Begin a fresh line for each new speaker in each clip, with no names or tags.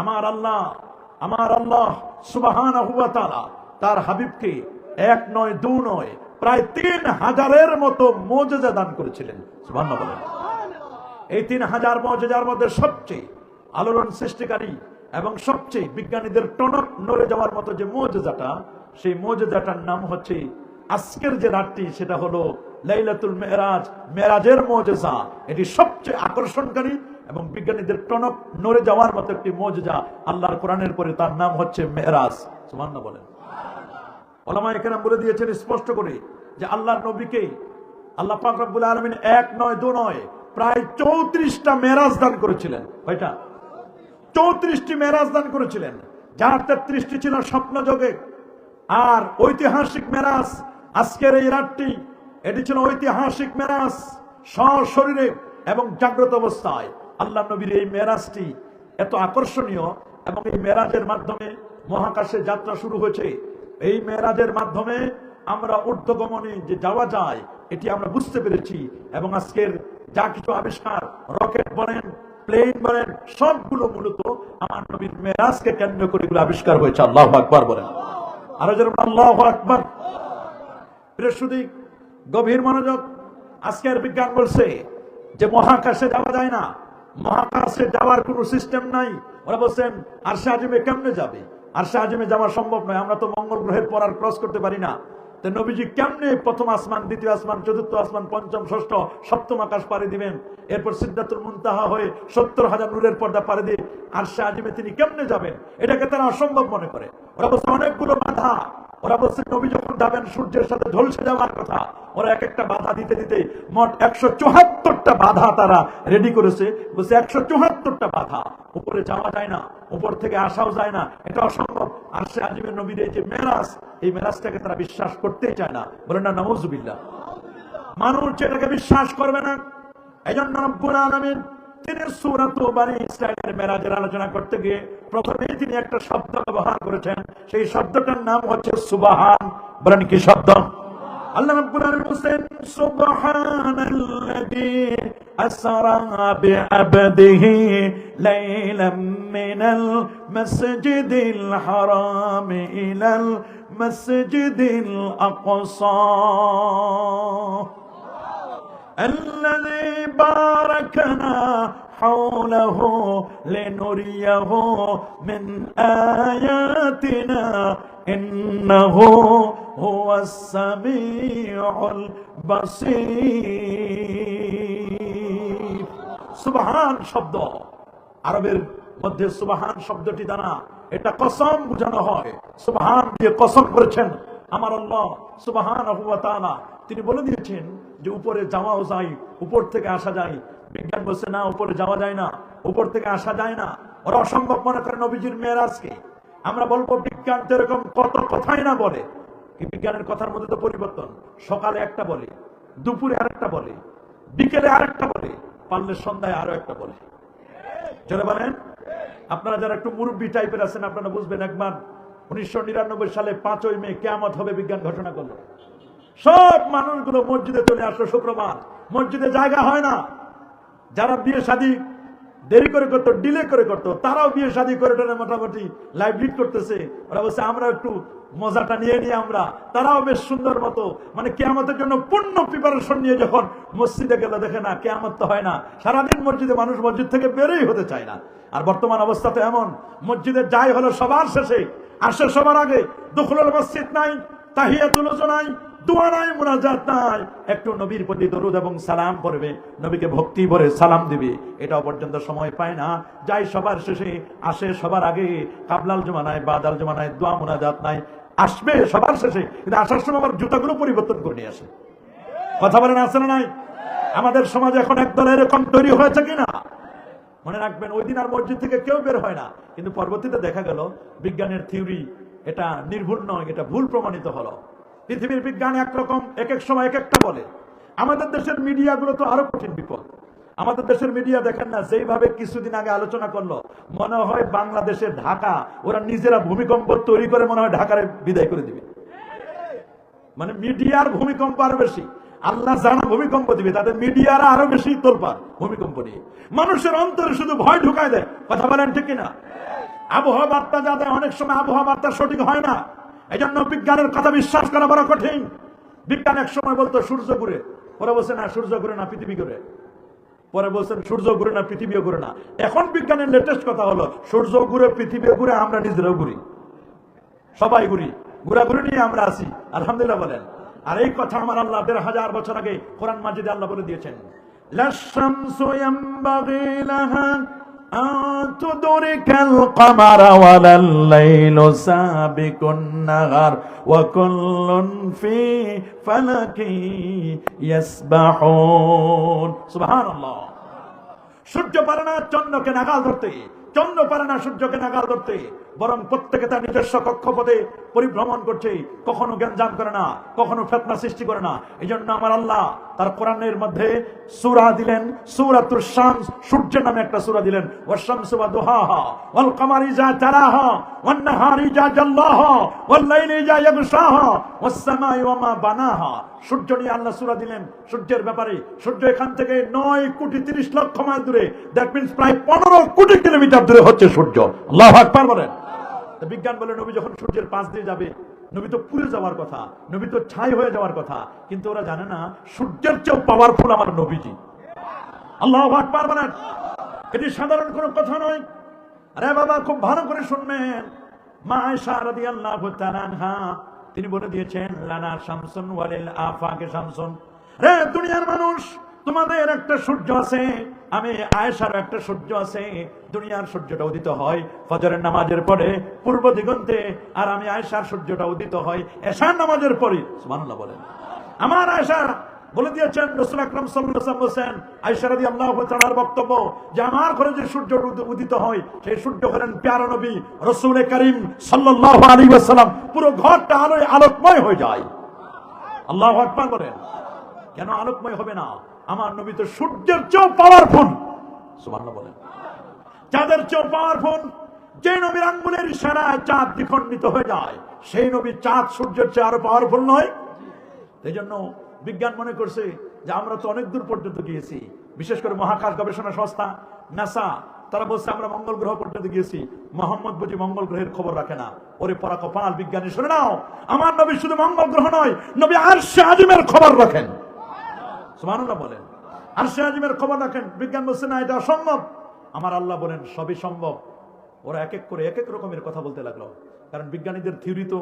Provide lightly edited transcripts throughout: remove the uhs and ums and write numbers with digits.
আমার আল্লাহ সুবহানাহু ওয়া তাআলা তার হাবিবকে এক নয় দু নয় প্রায় 3000-এর মতো মুজিজা দান করেছিলেন। সুবহানাল্লাহ। এই 3000 মুজিজার মধ্যে সবচেয়ে আলোড়ন সৃষ্টিকারী এবং সবচেয়ে বিজ্ঞানীদের টনক নড়ে যাওয়ার মতো যে মুজিজাটা, সেই মুজিজাটার নাম হচ্ছে আজকের যে রাতটি, সেটা হলো লাইলাতুল মেরাজ, মেরাজের মুজিজা। এটি সবচেয়ে আকর্ষণকারী এবং বিজ্ঞানীদের টনক নড়ে যাওয়ার মতো একটি মুজিজা আল্লাহর কোরআনের পরে, তার নাম হচ্ছে মেরাজ। সুবহানাল্লাহ বলেন। উলামায়ে কেরাম বলে দিয়েছেন স্পষ্ট করে যে আল্লাহর নবীকে আল্লাহ পাক রব্বুল আলামিন এক নয় দু নয় প্রায় 34টা মেরাজ দান করেছিলেন। কয়টা? 34টি মেরাজ দান করেছিলেন, যার 33টি ছিল স্বপ্নযোগে। আর ঐতিহাসিক মেরাজ আজকের এই রাতটি, এটি ছিল ঐতিহাসিক মেরাজ। সশরীরে এবং জাগ্রত অবস্থায় আল্লাহ নবীর এই মেরাজটি এত আকর্ষণীয়, এবং এই মেরাজের মাধ্যমে মহাকাশে যাত্রা শুরু হয়েছে। এই মেরাজের মাধ্যমে আমরা ঊর্ধ্বগমনে যে যাওয়া যায়, এটি আমরা বুঝতে পেরেছি। এবং আজকের যা কিছু আবিষ্কার, রকেট বলেন, প্লেন বলেন, সবগুলো মূলত আমার নবীর মেরাজকে কেন্দ্র করে এগুলো আবিষ্কার হয়েছে। আল্লাহু আকবার বলেন। আরো যেন আল্লাহু আকবার। বৃহস্পতি, গভীর মনোযোগ। আজকের বিজ্ঞান বলছে যে মহাকাশে যাওয়া যায় না, মহাকাশে যাওয়ার কোনো সিস্টেম নাই। ওরা বলছেন আরশে আজিমে কেমনে যাবে? আরশে আজিমে যাওয়া সম্ভব নয়, আমরা তো মঙ্গল গ্রহের পর আর ক্রস করতে পারি না। তো নবীজি কেমনে প্রথম আসমান, দ্বিতীয় আসমান, চতুর্থ আসমান, পঞ্চম, ষষ্ঠ, সপ্তম আকাশ পাড়ি দিবেন? এরপর সিদরাতুল মুনতাহা হয়ে 70,000 নূরের পর্দা পাড়ি দিয়ে আরশে আজিমে তিনি কেমনে যাবেন? এটাকে তারা অসম্ভব মনে করে। ওরা বলছে অনেকগুলো বাধা। ওরা বলছে নবী যখন যাবেন সূর্যের সাথে ঝলসে যাওয়ার কথা। ওরা এক একটা বাধা দিতে দিতে মোট 174টা বাধা তারা রেডি করেছে। বলছে 174টা বাধা, উপরে যাওয়া যায় না, উপর থেকে আসাও যায় না, এটা অসম্ভব। আরশে আজিমের নবীর এই যে মেরাজ, এই মেরাজটাকে তারা বিশ্বাস করতেই চায় না। বলেন না নাউজুবিল্লাহ। মানুষ যেটাকে বিশ্বাস করবে না, এইজন্য রব্বুল আলামিন তিনি সূরাত বনী ইসরাঈলের মেরাজের আলোচনা করতে গিয়ে প্রথমেই তিনি একটা শব্দ ব্যবহার করেছেন। সেই শব্দটার নাম হচ্ছে সুবহান। বলেন কি শব্দ? আল্লাহ রাব্বুল আলামিন বলেন সুবহানাল্লাযী আসরা বিআবদিহি লাইলাম মিনাল মাসজিদিল হারাম ইলাল মাসজিদিল আকসা الذي باركنا حوله لنريه من آياتنا إنه هو السميع البصير। সুবহান শব্দ আরবের মধ্যে সুবহান শব্দটি দ্বারা এটা কসম বোঝানো হয়। সুবহান দিয়ে কসম করেছেন আমার আল্লাহ সুবহানাহু ওয়া তাআলা। তিনি বলে দিয়েছেন যে উপরে যাওয়াও যায়, উপর থেকে আসা যায়। বিজ্ঞান বলছে না, উপরে যাওয়া যায় না, উপর থেকে আসা যায় না। ওরা অসম্ভব মনে করে নবীজির মেরাজকে। আমরা বলবো বিজ্ঞান তো এরকম কত কথাই না বলে, বিজ্ঞানের কথার মধ্যে তো পরিবর্তন। সকালে একটা বলে, দুপুরে আরেকটা বলে, বিকেলে আরেকটা বলে, পারলে সন্ধ্যায় আরো একটা বলে। চলে বলেন। আপনারা যারা একটু মুরব্বী টাইপের আছেন, আপনারা বুঝবেন। একবার 1999 সালে 5ই মে কিয়ামত হবে বিজ্ঞান ঘোষণা করলো। সব মানুষগুলো মসজিদে চলে আসলো। শুক্রবার মসজিদে জায়গা হয় না। যারা বিয়ে শাদী দেরি করে করতো, ডিলে করে করতো, তারাও বিয়ে শাদী করে মোটামুটি লাইভ লিড করতেছে। ওরা বলছে আমরা একটু মজাটা নিয়ে নিয়ে আমরা, তারাও বেশ সুন্দর মতো, মানে কিয়ামতের জন্য পূর্ণ প্রিপারেশন নিয়ে যখন মসজিদে গেল, দেখে না কিয়ামত তো হয় না। সারাদিন মসজিদে মানুষ মসজিদ থেকে বেরোই হতে চায় না। আর বর্তমান অবস্থা তো এমন, মসজিদে যাই হলো সবার শেষে, আসে সবার আগে। দুখুলুল মসজিদ নাই, তাহিয়াতুল ওযু নাই, দোয়া নাই, মুনাজাত নাই। একটু নবীর প্রতি দরুদ এবং সালাম পড়বে, নবীকে ভক্তি ভরে সালাম দিবে, এটাও পর্যন্ত সময় পায় না। যাই সবার শেষে, আসে সবার আগে। কাবলাল জমা নাই, বাদাল জমা নাই, দোয়া মুনাজাত নাই, আসবে সবার শেষে। কিন্তু আসার সময় আবার জুতাগুলো পরিবর্তন করে নিয়ে আসে। কথা বলেন আছে না নাই? আমাদের সমাজে এখন একদল এরকম তৈরি হয়েছে কিনা মনে রাখবেন। ওই দিন আর মসজিদ থেকে কেউ বের হয় না। কিন্তু পরবর্তীতে দেখা গেল বিজ্ঞানের থিওরি এটা নির্ভুল নয়, এটা ভুল প্রমাণিত হলো। পৃথিবীর বিজ্ঞান একরকম, এক এক সময় এক একটা বলে। আমাদের দেশের মিডিয়াগুলো তো আরো কঠিন বিপদ। আমাদের দেশের মিডিয়া দেখেন না, যেইভাবে কিছুদিন আগে আলোচনা করলো, মনে হয় বাংলাদেশের ঢাকা ওরা নিজেরা ভূমিকম্প তৈরি করে মনে হয় ঢাকারে বিদায় করে দিবে। মানে মিডিয়ার ভূমিকম্প আরো বেশি। আল্লাহ জানা ভূমিকম্প দিবে, তাদের মিডিয়ারা আরো বেশি তোলপাড় ভূমিকম্প নিয়ে। মানুষের অন্তরে শুধু ভয় ঢুকায় দেয়। কথা বলেন ঠিক কিনা? আবহাওয়া বার্তা যা দেয় অনেক সময় আবহাওয়া বার্তা সঠিক হয় না। এই জন্য বিজ্ঞানের কথা বিশ্বাস করা বড় কঠিন। বিজ্ঞান এক সময় বলতো সূর্য ঘুরে, পরে বলছে না সূর্য ঘুরে না পৃথিবী ঘুরে, পরে বলছেন সূর্য ঘুরে না পৃথিবীও ঘুরে না। এখন বিজ্ঞানের লেটেস্ট কথা হলো সূর্য ঘুরে পৃথিবীও ঘুরে, আমরা নিজেরাও ঘুরি, সবাই ঘুরি, ঘুরাঘুরি নিয়ে আমরা আছি, আলহামদুলিল্লাহ বলেন। আর এই কথা আমার আল্লাহ ১৫০০ বছর আগে কোরআন মাজিদে আল্লাহ বলে দিয়েছেন, লাশ-শামসু ইয়ানবাগি লাহা আন তুদরিকাল কমারা ওয়ালাল লাইলু সাবিকুন নাহার ওয়া কুল্লুন ফি ফালাকি ইয়াসবাহুন। সুবহানাল্লাহ। সূর্য পারে না চন্দ্রকে নাগাল ধরতে, চন্দ্র পারে না সূর্যকে নাগাল ধরতে, বরং প্রত্যেকে তার নিজস্ব কক্ষপথে পরিভ্রমণ করছে, কখনো জ্ঞানজাম করে না, কখনো ফিতনা সৃষ্টি করে না। এই জন্য আমার আল্লাহ তার কোরআনের মধ্যে সূরা দিলেন, সূরাতুশ শামস, সূর্যের নামে একটা সূরা দিলেন, ওয়াশ শামসু ওয়া দুহাহা ওয়াল কামারি ইযা তালাহা ওয়ান নাহারি ইযা জাল্লাহা ওয়াল লাইলি ইযা ইয়াগশাহা ওয়াস সামাই ওয়া মা বানাহা। সূর্য নিয়ে আল্লাহ সূরা দিলেন সূর্যের ব্যাপারে। সূর্য এখান থেকে ৯,৩০,০০,০০০ মাইল দূরে, দ্যাট মিন্স প্রায় ১৫ কোটি কিলোমিটার দূরে হচ্ছে সূর্য। আল্লাহু আকবার বলেন। বিজ্ঞান বলে নবী যখন সূর্যের পাশ দিয়ে যাবে, নবী তো পুড়ে যাওয়ার কথা, নবী তো ছাই হয়ে যাওয়ার কথা, কিন্তু ওরা জানে না সূর্যের চেয়েও পাওয়ারফুল আমার নবীজি। আল্লাহু আকবার বলেন। এটি সাধারণ কোনো কথা নয়। আরে বাবা খুব ভালো করে শুনবেন। মা আয়েশা রাদিয়াল্লাহু তাআলা আনহা তিনি বলে দিয়েছেন, লানা শামসুন ওয়ালিল আফাকে শামসুন। রে দুনিয়ার মানুষ, তোমাদের একটা সূর্য আছে, আমি আয়েশার একটা সূর্য আছে। দুনিয়ার সূর্যটা উদিত হয় ফজরের নামাজের পরে পূর্ব দিগন্তে, আর আমি আয়েশার সূর্যটা উদিত হয় এশার নামাজের পরে। সুবহানাল্লাহ বলেন। আমার আয়েশা বলে দিয়েছেন, রাসূল আকরাম সাল্লাল্লাহু আলাইহি ওয়াসাল্লাম বলেন, আয়েশা রাদিয়াল্লাহু তাআলার বক্তব্য যে আমার ঘরে যে সূর্য উদিত হয় সেই সূর্য হলেন প্যারা নবী রাসূল করিম সাল্লাল্লাহু আলাইহি ওয়াসাল্লাম। পুরো ঘরটা আলোয় আলোকময় হয়ে যায়। আল্লাহু আকবার বলেন। কেন আলোকময় হবে না? আমার নবী তো সূর্যের চেয়েও পাওয়ারফুল। সুবহানাল্লাহ বলেন। চাঁদের চেয়েও পাওয়ারফুল। যে নবীর আঙ্গুলের ইশারায় চাঁদ দ্বিখণ্ডিত হয়ে যায়, সেই নবী চাঁদ সূর্যের চেয়ে আরো পাওয়ারফুল নয়? এই জন্য বিজ্ঞান মনে করছে যে আমরা তো অনেক দূর পর্যন্ত গিয়েছি, বিশেষ করে মহাকাশ গবেষণা সংস্থা নাসা, তারা বলছে আমরা মঙ্গল গ্রহ পর্যন্ত গিয়েছি। মোহাম্মদ বুঝি মঙ্গল গ্রহের খবর রাখে না। ওরে পরা কপাল বিজ্ঞানী, শুনে নাও, আমার নবী শুধু মঙ্গল গ্রহ নয়, নবী আরশে আজিমের খবর রাখেন। সুবহানাল্লাহ বলেন। আরশে আজিমের খবর রাখেন। বিজ্ঞান বলছে না এটা অসম্ভব। আমার আল্লাহ বলেন সবই সম্ভব। ওরা এক এক করে এক এক রকমের কথা বলতে লাগলো, কারণ বিজ্ঞানীদের থিওরি তো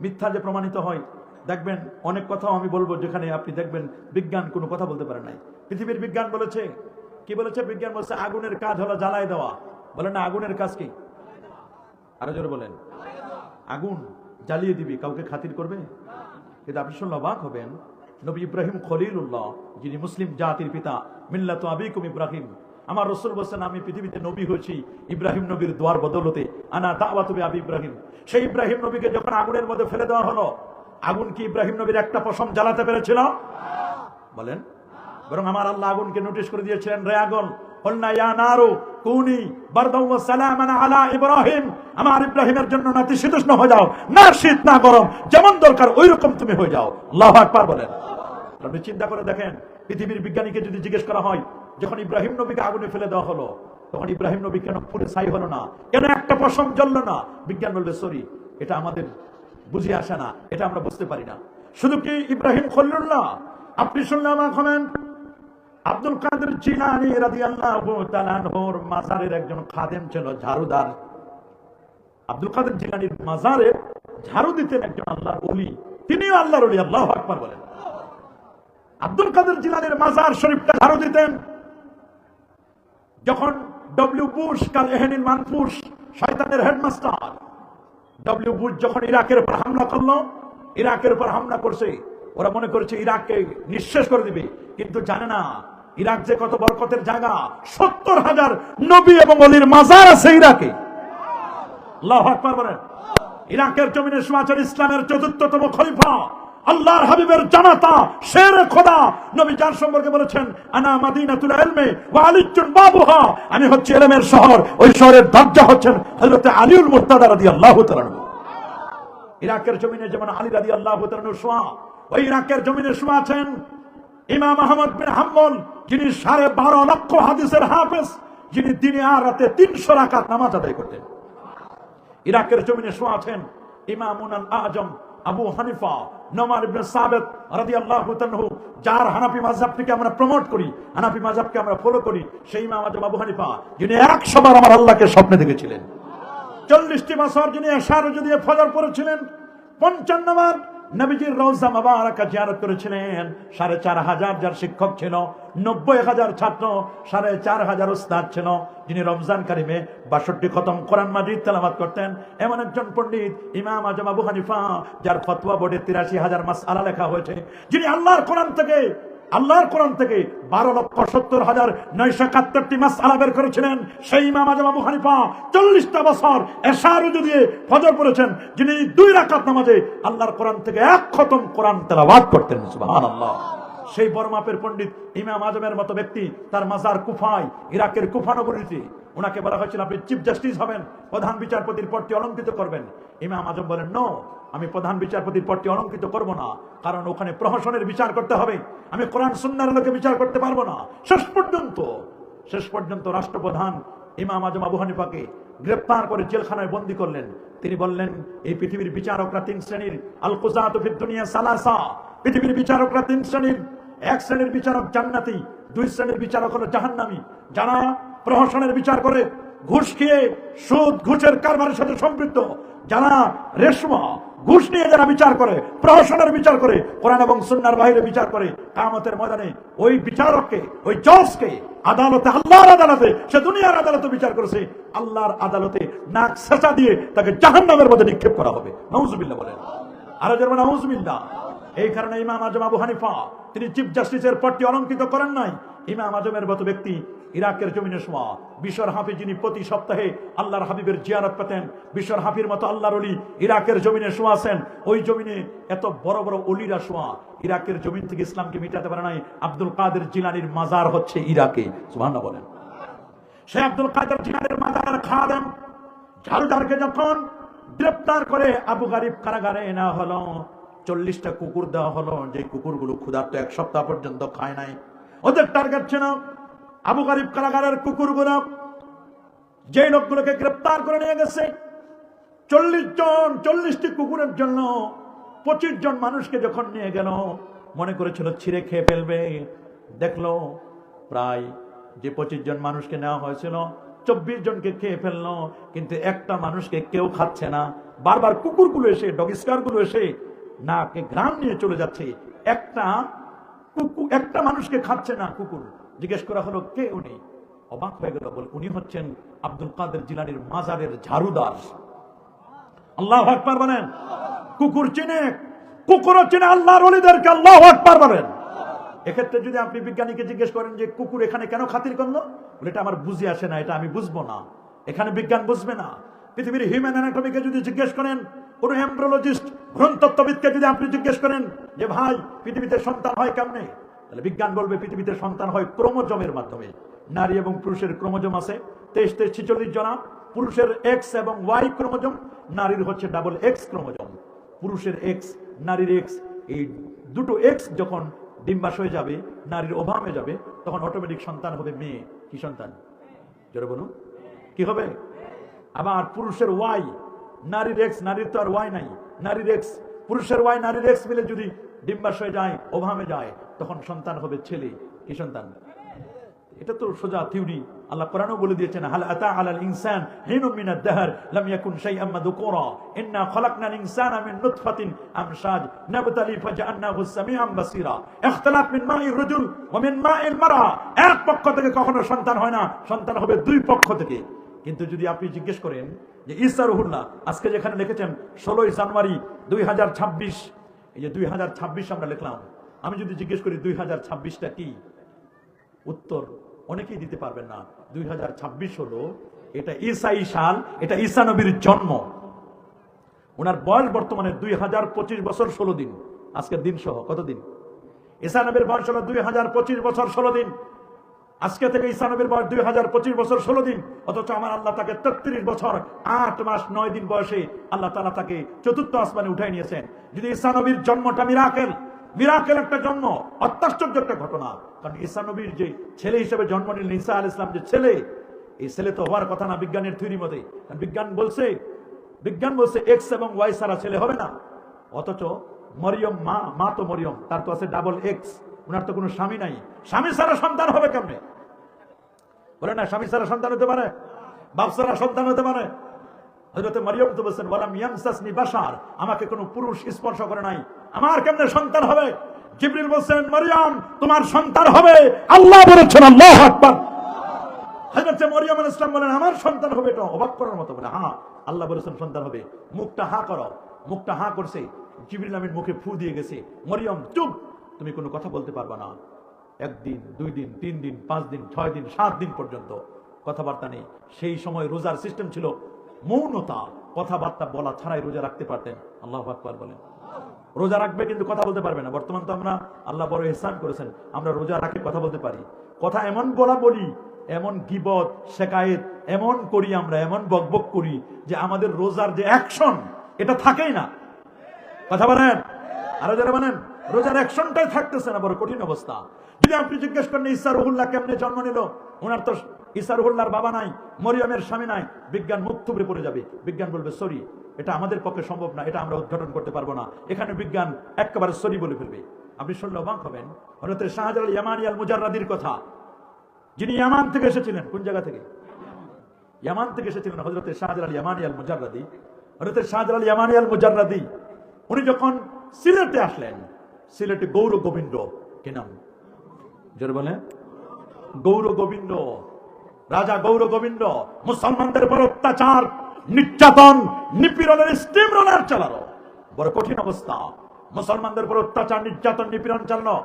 মিথ্যা যে প্রমাণিত হয়। দেখবেন অনেক কথাও আমি বলবো যেখানে আপনি দেখবেন বিজ্ঞান কোনো কথা বলতে পারে নাই। পৃথিবীর বিজ্ঞান বলেছে, কি বলেছে? বিজ্ঞান বলছে আগুনের কাজ হলো জ্বালায় দেওয়া। বলেন না আগুনের কাজ কি? আরো জোরে বলেন। আগুন জ্বালিয়ে দিবি, কাউকে খাতির করবে? কিন্তু আপনি শুনলে অবাক হবেন, নবী ইব্রাহিম খলিলুল্লাহ, যিনি মুসলিম জাতির পিতা, মিল্লাত আবিকুম ইব্রাহিম, আমার রাসূল বলেন আমি পৃথিবীতে নবী হয়েছি ইব্রাহিম নবীর দোয়ার বদৌলতে, আনা দাওয়াতু আবি ইব্রাহিম। সেই ইব্রাহিম নবীকে যখন আগুনের মধ্যে ফেলে দেওয়া হলো, আগুন কি ইব্রাহিম নবীর একটা পশম জ্বালাতে পেরেছিল? বলেন। বরং আমার আল্লাহ আগুনকে নোটিশ করে দিয়েছিলেন, রে আগুন, কুলনা ইয়া নারু কুনি বারদাও ওয়া সালামান আলা ইব্রাহিম, আমার ইব্রাহিমের জন্য নাতিশীতোষ্ণ হয়ে যাও, না শীত না গরম, যেমন দরকার ওই রকম তুমি হয়ে যাও। আল্লাহু আকবার বলেন। আপনি চিন্তা করে দেখেন, পৃথিবীর বিজ্ঞানীকে যদি জিজ্ঞেস করা হয়, যখন ইব্রাহিম নবীকে আগুনে ফেলে দেওয়া হলো, তখন ইব্রাহিম নবী কেন পুড়ে ছাই হলো না, কেন একটা পশম জ্বললো না? বিজ্ঞান বলবে সরি, এটা আমাদের বুঝে আসে না, এটা আমরা বুঝতে পারি না। শুধু কি ইব্রাহিম খলিলুল্লাহ, আপনি শুনলে আমার কমেন, আব্দুল কাদের জিলানী রাদিয়াল্লাহু তাআলা আনহুর মাজারের একজন খাদেম ছিল, ঝাড়ুদার। আব্দুল কাদের জিলানীর মাজারে ঝাড়ু দিতেন একজন আল্লাহর ওলি, তিনিও আল্লাহর ওলি। আল্লাহু আকবার বলেন। আব্দুল কাদের জিলানীর মাজার শরীফটা ঝাড়ু দিতেন। যখন ডব্লিউ বুশ কাল এহেনিল মানফুস, শয়তানের হেডমাস্টার ডব্লিউ বুশ যখন ইরাকের উপর হামলা করলো, ইরাকের উপর হামলা করছে, ওরা মনে করেছে ইরাককে নিঃশেষ করে দিবে, কিন্তু জানে না ইরাক যে কত বরকতের জায়গা। ৭০,০০০ নবী এবং ওলির মাজার আছে ইরাকে। আল্লাহু আকবার বলেন। ইরাকের জমিনে শুয়েছেন ইসলামের ৪র্থতম খলিফা, আল্লাহর হাবিবের জানাতা, শেরে খোদা নবী, যার সম্পর্কে বলেছেন আনা মাদিনাতুল ইলমি ওয়া আলিয়্যুন বাবুহা, আমি হচ্ছে ইলমের শহর, ওই শহরের দরজা হচ্ছেন হযরত আলীউল মুরতাদা রাদিয়াল্লাহু তাআলা। ইরাকের জমিনে যেমন আলী রাদিয়াল্লাহু তাআলা শোয়া, ওই ইরাকের জমিনে শোয়া আছেন ইমাম আহমদ বিন হাম্বল, যিনি ১২.৫ লক্ষ হাদিসের হাফেজ, যিনি দিনে আর রাতে ৩০০ রাকাত নামাজ আদায় করতেন। ইরাকের জমিনে শোয়া আছেন ইমামুন আল আজম আবু হানিফা নোমান ইবনে সাবিত রাদিয়াল্লাহু তাআলা, যার হানাফি মাযহাবকে আমরা প্রমোট করি, হানাফি মাযহাবকে আমরা ফলো করি, সেই ইমাম আজম আবু হানিফা যিনি 100 বার আমার আল্লাহকে স্বপ্নে দেখেছিলেন, 40টি বছর যিনি এশার যদি ফজর পড়েছিলেন, 55 বার নবীজির রওজা মুবারাকা জিয়ারত করেছিলেন, 4500 যার শিক্ষক ছিল, 90,000 ছাত্র, 4500 উস্তাদ ছিল, যিনি রমজান কারিমে 62 খতম কোরআন মাজিদ তেলাওয়াত করতেন, এমন একজন পণ্ডিত ইমাম আজম আবু হানিফা, যার ফতোয়া বোর্ডে 83,000 মাসআলা লেখা হয়েছে, যিনি আল্লাহর কোরআন থেকে 12,70,971টি মাসআলা বের করেছিলেন, সেই ইমাম আজম আবু হানিফা 40টা বছর এশার ওযু দিয়ে ফজর পড়েছেন, যিনি 2 রাকাত নামাজে আল্লাহর কোরআন থেকে 1 খতম কোরআন তেলাওয়াত করতেন। সুবহানাল্লাহ। সেই বড় মাপের পণ্ডিত ইমাম আজমের মতো ব্যক্তি, তার মাজার কুফায়, ইরাকের কুফা নগরীতে। ওনাকে বলা হয়েছিল আপনি চিফ জাস্টিস হবেন, প্রধান বিচারপতির পদটি অলংকৃত করবেন। ইমাম আজম বলেন, নো, আমি প্রধান বিচারপতির পদটি অলংকৃত করব না, কারণ ওখানে প্রহসনের বিচার করতে হবে, আমি কোরআন সুন্নাহর আলোকে বিচার করতে পারবো না। শেষ পর্যন্ত রাষ্ট্রপ্রধান ইমাম আজম আবু হানিফাকে গ্রেফতার করে জেলখানায় বন্দী করলেন। তিনি বললেন, এই পৃথিবীর বিচারকরা 3 শ্রেণীর, আল কুযাতু ফিদ দুনিয়া সালাসা, পৃথিবীর বিচারকরা 3 শ্রেণীর। 1 শ্রেণীর বিচারক জান্নাতি, 2 শ্রেণীর বিচারক হলো জাহান্নামী, যারা প্রহসনের বিচার করে, ঘুষ খেয়ে সুদ ঘুষের কারবারের সাথে সম্পৃক্ত, যারা রেশমা ঘুষ নিয়ে যারা বিচার করে, প্রহসনের বিচার করে, কোরআন এবং সুন্নাহর বাইরে বিচার করে, কিয়ামতের ময়দানে ওই বিচারককে, ওই জজকে আদালতে, আল্লাহর আদালতে, সে দুনিয়ার আদালতে বিচার করেছে, আল্লাহর আদালতে নাক সেঁচা দিয়ে তাকে জাহান্নামের মধ্যে নিক্ষেপ করা হবে। নাউজুবিল্লাহ বলেন, আরো যেমন নাউজুবিল্লাহ। এই কারণে ইমাম আজম আবু হানিফা তিনি চিফ জাস্টিসের পদটি অলংকৃত করেন নাই। ইমাম আজমের মতো ব্যক্তি ইরাকের জমিনে শোয়া, বিশ্বর হাফিজ যিনি প্রতি সপ্তাহে আল্লাহর হাবিবের জিয়ারত পেতেন, বিশ্বর হাফির মতো আল্লাহর ওলি ইরাকের জমিনে শোয়া আছেন। ওই জমিনে এত বড় বড় ওলিরা শোয়া, ইরাকের জমিন থেকে ইসলামকে মিটাতে পারে নাই। আব্দুল কাদের জিলানীর মাজার হচ্ছে ইরাকে। সুবহানাল্লাহ বলেন। সে আব্দুল কাদের জিলানীর মাজারের খাদেম ঝাড়ুদারকে যখন গ্রেফতার করে আবু গারিব কারাগারে নেওয়া হলো, 40টা কুকুর দেওয়া হলো, যে কুকুরগুলো ক্ষুধার্ত 1 সপ্তাহ পর্যন্ত খায় নাই। ওদের টার্গেট ছিল আবু গারিব কারাগারের কুকুরগুলো। যে লোকগুলোকে গ্রেফতার করে নিয়ে গেছে, 40টি কুকুরের জন্য 25 জন মানুষকে যখন নিয়ে গেল, মনে করেছিল ছিঁড়ে খেয়ে ফেলবে। দেখলো প্রায় যে 25 জন মানুষকে নেওয়া হয়েছিল, 24 জনকে খেয়ে ফেললো, কিন্তু একটা মানুষকে কেউ খাচ্ছে না। বারবার কুকুরগুলো এসে, ডগস্টারগুলো এসে নাকে গ্রাম নিয়ে চলে যাচ্ছে, একটা মানুষকে খাচ্ছে না কুকুর। জিজ্ঞেস করা হলো কে উনি, অবাক হয়ে গেল, বলে উনি হচ্ছেন আব্দুল কাদের জিলানীর মাজারের ঝাড়ুদার। আল্লাহু আকবার বলেন। কুকুর চিনে, কুকুরও চিনে আল্লাহর ওলিদেরকে। আল্লাহু আকবার বলেন। এক্ষেত্রে যদি আপনি বিজ্ঞানীকে জিজ্ঞেস করেন যে কুকুর এখানে কেন খাতির করলো, বলে এটা আমার বুঝে আসে না, এটা আমি বুঝবো না, এখানে বিজ্ঞান বুঝবে না। পৃথিবীর হিউম্যান অ্যানাটমিকে যদি জিজ্ঞেস করেন, কোন এমব্রিওলজিস্ট, ভ্রূণতত্ত্ববিদকে যদি আপনি জিজ্ঞেস করেন যে ভাই পৃথিবীতে সন্তান হয় কেমনে, তাহলে বিজ্ঞান বলবে পৃথিবীতে সন্তান হয় ক্রোমোজোমের মাধ্যমে। নারী এবং পুরুষের ক্রোমোজোম আছে 23-46 জনা, পুরুষের এক্স এবং ওয়াই ক্রোমোজোম, নারীর হচ্ছে ডাবল এক্স ক্রোমোজোম। পুরুষের এক্স, নারীর এক্স, এই দুটো এক্স যখন ডিম্বাশয়ে যাবে, নারীর ওভামে যাবে, তখন অটোমেটিক সন্তান হবে মেয়ে। কি সন্তান? জোরে বলুন, কি হবে? আবার পুরুষের ওয়াই, নারীর এক্স, নারীর তো আর ওয়াই নাই, নারীর এক্স, পুরুষের ওয়াই, নারীর এক্স মিলে যদি ডিম্বাশয়ে যায়, ওভামে যায়, তখন সন্তান হবে ছেলে। কি সন্তান? এটা তো সোজা থিওরি। আল্লাহ কোরআনও বলে দিয়েছেন, হাল আতা আলাল ইনসান হিনুম মিনাদ দাহর লাম ইয়াকুন শাইআম মাযকুরা ইন্না খালাকনাল ইনসানা মিন নুতফাতিন আমশাজ নাবতালি ফাজআলনাহু সামিআম বাসীরা। ইখতিলাফ মিন মাইর রাজুল ওয়া মিন মাইল মারআ। এক পক্ষ থেকে কখনো সন্তান হয় না, সন্তান হবে 2 পক্ষ থেকে। কিন্তু যদি আপনি জিজ্ঞেস করেন যে ঈসা রুহুল্লাহ, আজকে যেখানে লিখেছেন 16 জানুয়ারি 2026, এই যে 2026 আমরা লিখলাম, আমি যদি জিজ্ঞেস করি 2026টা কি, উত্তর অনেকেই দিতে পারবেন না। 2026 হলো, এটা ঈসাই সাল, এটা ঈসা নবীর জন্ম। ওনার বয়স বর্তমানে 2025 বছর 16 দিন, আজকের দিন সহ কত দিন? ঈসা নবীর বয়স হলো 2025 বছর 16 দিন। আজকে থেকে ঈসা নবীর বয়স 2025 বছর 16 দিন। অথচ আমার আল্লাহ তাকে 33 বছর 8 মাস 9 দিন বয়সে আল্লাহ তাআলা তাকে 4th আসমানে উঠাই নিয়েছেন। যদি ঈসা নবীর জন্মটা মিরাকেল একটা জন্ম, অত্যাশ্চর্য একটা ঘটনা। কারণ ঈসা নবীর যে ছেলে হিসেবে জন্ম নিলেন ঈসা আলাইহিস সালাম, যে ছেলে, এই ছেলে তো হওয়ার কথা না বিজ্ঞানের থিওরি মতে। বিজ্ঞান বলছে বিজ্ঞান বলছে এক্স এবং ওয়াই ছাড়া ছেলে হবে না, অথচ মরিয়ম মা তো মরিয়ম, তার তো আছে ডাবল এক্স, ওনার তো কোনো স্বামী নাই, স্বামী ছাড়া সন্তান হবে কেমনে? বলে না স্বামী ছাড়া সন্তান হতে পারে, বাপ ছাড়া সন্তান হতে পারে? হযরত মরিয়ম তো বলছেন ওয়ালাম ইয়ামসাসনি বাশার, আমাকে কোনো পুরুষ স্পর্শ করে নাই, আমার কেমনে সন্তান হবে? জিবরিল বলছেন মরিয়ম তোমার সন্তান হবে, আল্লাহ বলেছেন আল্লাহু আকবার। হযরত মরিয়ম আলাইহিস সালাম বলেন আমার সন্তান হবে, এটা অবাক করার মতো। বলে হ্যাঁ আল্লাহ বলেছেন সন্তান হবে। মুখটা হা করো, মুখটা হা করছে, জিবরিল আমিন মুখে ফু দিয়ে গেছে, মরিয়ম চুপ, তুমি কোনো কথা বলতে পারবা না। 1 দিন 2 দিন 3 দিন 5 দিন 6 দিন 7 দিন পর্যন্ত কথাবার্তা নেই। সেই সময় রোজার সিস্টেম ছিল মৌনতা, কথাবার্তা বলা ছাড়াই রোজা রাখতে পারতেন। আল্লাহু আকবার বলেন। রোজা রাখবে কিন্তু কথা বলতে পারবে না। বর্তমান তো আমরা, আল্লাহ বড় ইহসান করেছেন, আমরা রোজা রাখে কথা বলতে পারি। কথা এমন বলি, এমন গীবত শিকায়েত এমন করি, আমরা এমন বকবক করি যে আমাদের রোজার যে অ্যাকশন এটা থাকেই না। কথা বলেন, আরো যারা বলেন রোজার অ্যাকশনটাই থাকতেছে না, বড় কঠিন অবস্থা। যদি আপনি জিজ্ঞেস করেন ঈসা রুহুল্লাহ কেমনে জন্ম নিল, ওনার তো ঈসা রুহুল্লাহর বাবা নাই, মরিয়মের স্বামী নাই, বিজ্ঞান মুখ থুবড়ে পড়ে যাবে। বিজ্ঞান বলবে সরি, এটা আমাদের পক্ষে সম্ভব না, এটা আমরা উদ্ঘাটন করতে পারবো না। এখানে বিজ্ঞান একেবারে সরি বলে ফেলবে। আপনি শুনলে অবাক হবেন হযরত শাহজালাল ইয়ামানি আল মুজাররাদির কথা, যিনি ইয়ামান থেকে এসেছিলেন। কোন জায়গা থেকে? ইয়ামান থেকে এসেছিলেন হযরত শাহজালাল ইয়ামানি আল মুজাররাদি। হযরত শাহজালাল ইয়ামানি আল মুজাররাদি উনি যখন সিলেটে আসলেন, সিলেটে গৌর গোবিন্দ, কি নাম জোরে বলে? গৌর গোবিন্দ, রাজা গৌর গোবিন্দ মুসলমানদের উপর অত্যাচার, নির্যাতন, নিপীড়নের স্টিম রোলার চালালো। বড় কঠিন অবস্থা, মুসলমানদের উপর অত্যাচার, নির্যাতন, নিপীড়ন চালানো।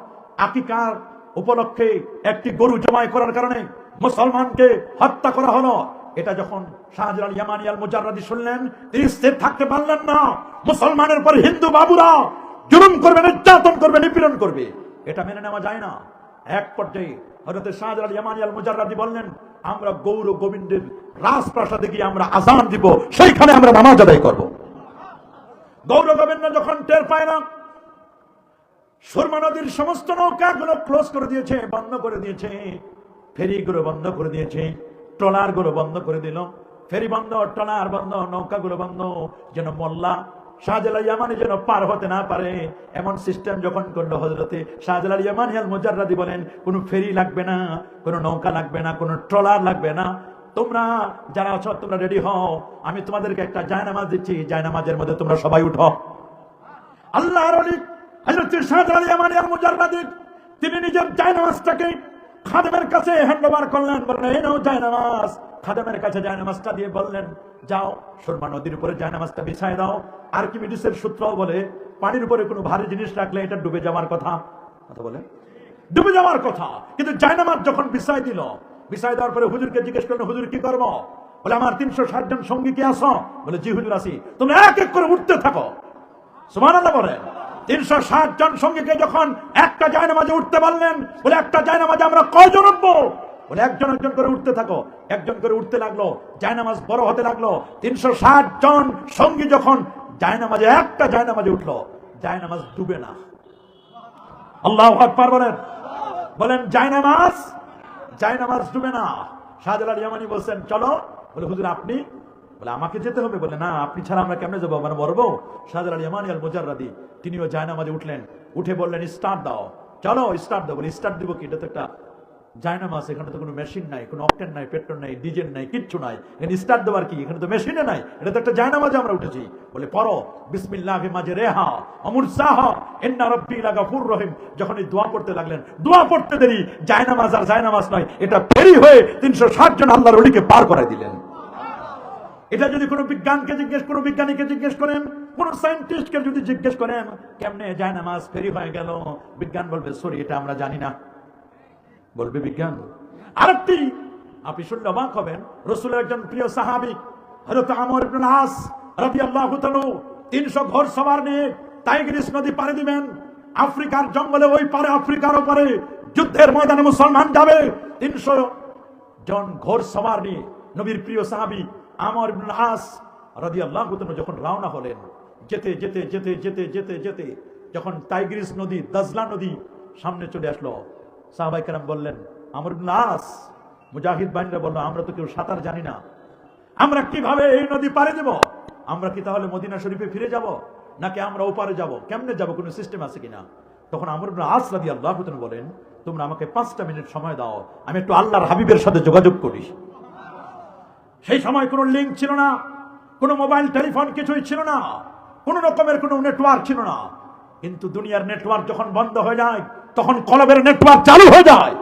আকিকার উপলক্ষে একটি গরু জবাই করার কারণে মুসলমানকে হত্যা করা হলো। এটা যখন শাহজালাল ইয়ামানি আল মুজাররাদি শুনলেন, তিনি স্থির থাকতে পারলেন না। মুসলমানের উপর হিন্দু বাবুরা জুলুম করবে, নির্যাতন করবে, নিপীড়ন করবে, এটা মেনে নেওয়া যায় না। এক পর্যায়ে হযরত শাহজালাল ইয়ামানি আল মুজাররাদি বললেন, আমরা গৌর গোবিন্দের রাজপ্রাসাদে গিয়ে আমরা আযান দিব, সেইখানে আমরা নামাজ আদায় করব। গৌর গোবিন্দ যখন টের পায় না, সুরমা নদীর সমস্ত নৌকাগুলো ক্লোজ করে দিয়েছে, বন্ধ করে দিয়েছে, ফেরিগুলো বন্ধ করে দিয়েছে, ট্রলারগুলো বন্ধ করে দিল। ফেরি বন্ধ, ট্রলার বন্ধ, নৌকাগুলো বন্ধ, যেন মোল্লা শাহজালাল ইয়ামানি যেন পার হতে না পারে, এমন সিস্টেম যখন করলো হযরতে শাহজালাল ইয়ামানি আল মুজাররাদি বলেন, কোনো ফেরি লাগবে না, কোনো নৌকা লাগবে না, কোনো ট্রলার লাগবে না, তোমরা যারা আছো তোমরা রেডি হও, আমি তোমাদেরকে একটা জায়নামাজ দিচ্ছি, জায়নামাজের মধ্যে তোমরা সবাই উঠো। আল্লাহর ওলি হযরত শাহজালাল ইয়ামানি আল মুজাররাদি তিনি নিজের জায়নামাজটাকে খাদেমের কাছে হ্যান্ডওভার করলেন, বললেন এই নাও জায়নামাজ। খাদেমের কাছে জায়নামাজটা দিয়ে বললেন, যাও সুরমা নদীর উপরে জায়নামাজটা বিছায় দাও। আর্কিমিডিসের সূত্র বলে পানির উপরে কোনো ভারী জিনিস রাখলে এটা ডুবে যাওয়ার কথা, কথা বলে ডুবে যাওয়ার কথা। কিন্তু জায়নামাজ যখন বিছায় দিল, বিছায় দেওয়ার পরে হুজুরকে জিজ্ঞেস করলেন, হুজুর কি করবো? বলে আমার 360 জন সঙ্গী কি আছো? বলে জি হুজুর আছি। তোমরা এক এক করে উঠতে থাকো। সুবহানাল্লাহ বলেন। 360 জন সঙ্গীকে যখন একটা জায়নামাজে উঠতে বললেন, বলে একটা জায়নামাজে আমরা কয়জন উঠবো? বলে একজন একজন করে উঠতে থাকো। একজন করে উঠতে লাগলো, জায়নামাজ বড় হতে লাগলো। 360 জন সঙ্গী যখন জায়নামাজে একটা জায়নামাজে উঠলো, জায়নামাজ ডুবে না। আল্লাহু আকবার বলেন। বলেন জায়নামাজ ডুবে না। শাহজালাল ইয়ামানি বলছেন চলো। বলে হুজুর আপনি? বলে আমাকে যেতে হবে। বলে না, আপনি ছাড়া আমরা কেমনে যাবো, মানে মরবো। শাহজালাল ইয়ামানি আল মুজাররাদি তিনিও জায়নামাজে উঠলেন, উঠে বললেন স্টার্ট দাও, চলো স্টার্ট দাও। বলে স্টার্ট দিব কি? এটা তো একটা জায়নামাজ, এখানে তো কোনো মেশিন নাই, কোনো অকটেন নাই, পেট্রোল নাই, ডিজেল নাই, কিচ্ছু নাই, এখানে স্টার্ট দেওয়ার কি? এখানে তো মেশিনে নাই, এটা তো একটা জায়নামাজে আমরা উঠেছি। বলে পড়ো বিসমিল্লাহি মাজরেহা ওয়া মুরসাহা ইন্না রাব্বি লাগাফুর রহিম। যখন এই দোয়া পড়তে লাগলেন, দোয়া পড়তে দেরি জায়নামাজ আর জায়নামাজ নয়, এটা ফেরি হয়ে 360 জন আল্লাহর ওলিকে পার করাই দিলেন। এটা যদি কোনো বিজ্ঞানকে জিজ্ঞেস, কোনো বিজ্ঞানীকে জিজ্ঞেস করেন, কোন সায়েন্টিস্টকে যদি জিজ্ঞেস করেন কেমনে জায়নামাজ ফেরি হয়ে গেল, বিজ্ঞান বলবে সরি এটা আমরা জানি না, বলবে বিজ্ঞান। আরেকটি আপনি শুনলে অবাক হবেন, রাসূলের একজন প্রিয় সাহাবী হযরত আমর ইবনে আস রাদিয়াল্লাহু তাআলা 300 ঘোড়সওয়ার নিয়ে টাইগ্রিস নদী পাড়ি দিবেন। আফ্রিকার জঙ্গলে ওই পারে, আফ্রিকার ওপারে যুদ্ধের ময়দানে মুসলমান যাবে। 300 জন ঘোড়সওয়ার নিয়ে নবীর প্রিয় সাহাবী আমর ইবনে আস রাদিয়াল্লাহু তাআলা যখন রওনা হলেন, যেতে যেতে যেতে যেতে যেতে যেতে যখন টাইগ্রিস নদী, দাজলা নদী সামনে চলে আসলো, সাহাবায়ে কেরাম বললেন, আমর ইবনে আস, মুজাহিদ বাহিনীরা বলল আমরা তো কেউ সাঁতার জানি না, আমরা কিভাবে এই নদী পাড়ি দেব? আমরা কি তাহলে মদিনা শরীফে ফিরে যাব, নাকি আমরা ওপারে যাব? কেমনে যাব? কোনো সিস্টেম আছে কিনা? তখন আমর ইবনে আস রাদিয়াল্লাহু তাআলা বলেন, তোমরা আমাকে 5টা মিনিট সময় দাও, আমি একটু আল্লাহর হাবিবের সাথে যোগাযোগ করি। সেই সময় কোনো লিঙ্ক ছিল না, কোনো মোবাইল টেলিফোন কিছুই ছিল না, কোন রকমের কোনো নেটওয়ার্ক ছিল না। কিন্তু দুনিয়ার নেটওয়ার্ক যখন বন্ধ হয়ে যায়, তখন কলবের নেটওয়ার্ক চালু হয়ে যায়।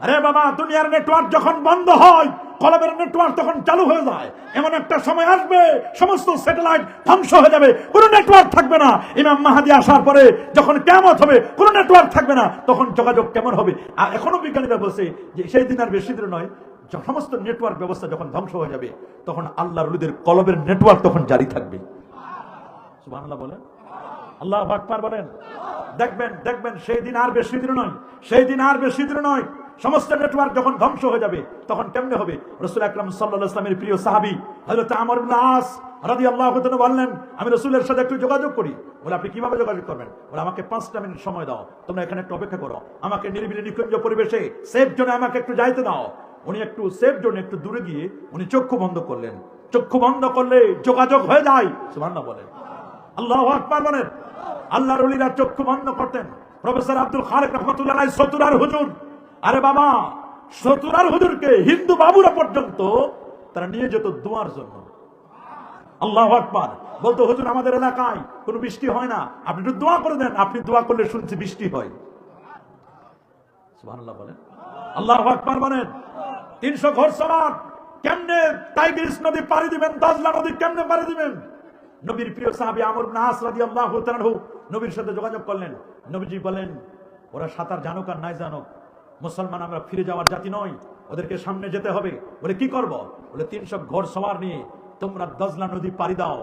আরে বাবা, দুনিয়ার নেটওয়ার্ক যখন বন্ধ হয়, কলবের নেটওয়ার্ক তখন চালু হয়ে যায়। এমন একটা সময় আসবে, সমস্ত স্যাটেলাইট ধ্বংস হয়ে যাবে, কোনো নেটওয়ার্ক থাকবে না। ইমাম মাহদী আসার পরে যখন কিয়ামত হবে, কোনো নেটওয়ার্ক থাকবে না, তখন যোগাযোগ কেমন হবে? আর এখনো বিজ্ঞানীরা বলছে যে সেই দিন আর বেশি দূর নয়, সমস্ত নেটওয়ার্ক ব্যবস্থা যখন ধ্বংস হয়ে যাবে, তখন আল্লাহর ওলিদের কলবের নেটওয়ার্ক তখন জারি থাকবে। সুবহানাল্লাহ বলেন, আল্লাহু আকবার বলেন। দেখবেন সেই দিন আর বেশি দূর নয়, সেই দিন আর বেশি দূর নয়। সমস্ত নেটওয়ার্ক যখন ধ্বংস হয়ে যাবে, তখন কেমনে হবে? রাসূল আকরাম সাল্লাল্লাহু আলাইহি ওয়াসাল্লামের প্রিয় সাহাবী হযরত আমর ইবনে আস রাদিয়াল্লাহু তাআলা বললেন, আমি রাসূলের সাথে একটু যোগাযোগ করি। বলে, আপনি কিভাবে যোগাযোগ করবেন? বলে, আমাকে 5টা মিনিট সময় দাও, তোমরা এখানে একটু অপেক্ষা করো, আমাকে নিরিবিলি নিকুঞ্জ পরিবেশে সেফ জোনে আমাকে একটু যাইতে দাও। উনি একটু সেফ জোনে একটু দূরে গিয়ে উনি চক্ষু বন্ধ করলেন। চক্ষু বন্ধ করলে যোগাযোগ হয়ে যায়। সুবহানাল্লাহ বলেন, আল্লাহু আকবার বলেন। আল্লাহর ওলিরা চক্ষু বন্ধ করতেন। প্রফেসর আব্দুল খালেক রহমাতুল্লাহ আলাইহি সতুরার হুজুর, আরে বাবা, সতুরার হুজুরকে হিন্দু বাবুরা পর্যন্ত তারা নিয়ে যেত দোয়ার জন্য। আল্লাহু আকবার। বলতো, হুজুর আমাদের এলাকায় কোনো বৃষ্টি হয় না, আপনি একটু দোয়া করে দেন, আপনি দোয়া করলে শুনছি বৃষ্টি হয়। সুবহানাল্লাহ বলেন, আল্লাহু আকবার বলেন। 300 ঘর সমান কেমনে টাইগ্রিস নদী পাড়ি দিবেন, দাজলা নদী কেমনে পাড়ি দিবেন? নবীর প্রিয় সাহাবী আমর ইবনে আস রাদিয়াল্লাহু তাআলা নবীর সাথে যোগাযোগ করলেন। নবীজি বলেন, ওরা সাঁতার জানুক আর নাই জানুক, মুসলমান আমরা ফিরে যাওয়ার জাতি নয়, ওদেরকে সামনে যেতে হবে। বলে, কি করব? বলে, 300 ঘোড় সওয়ার নিয়ে তোমরা দাজলা নদী পাড়ি দাও,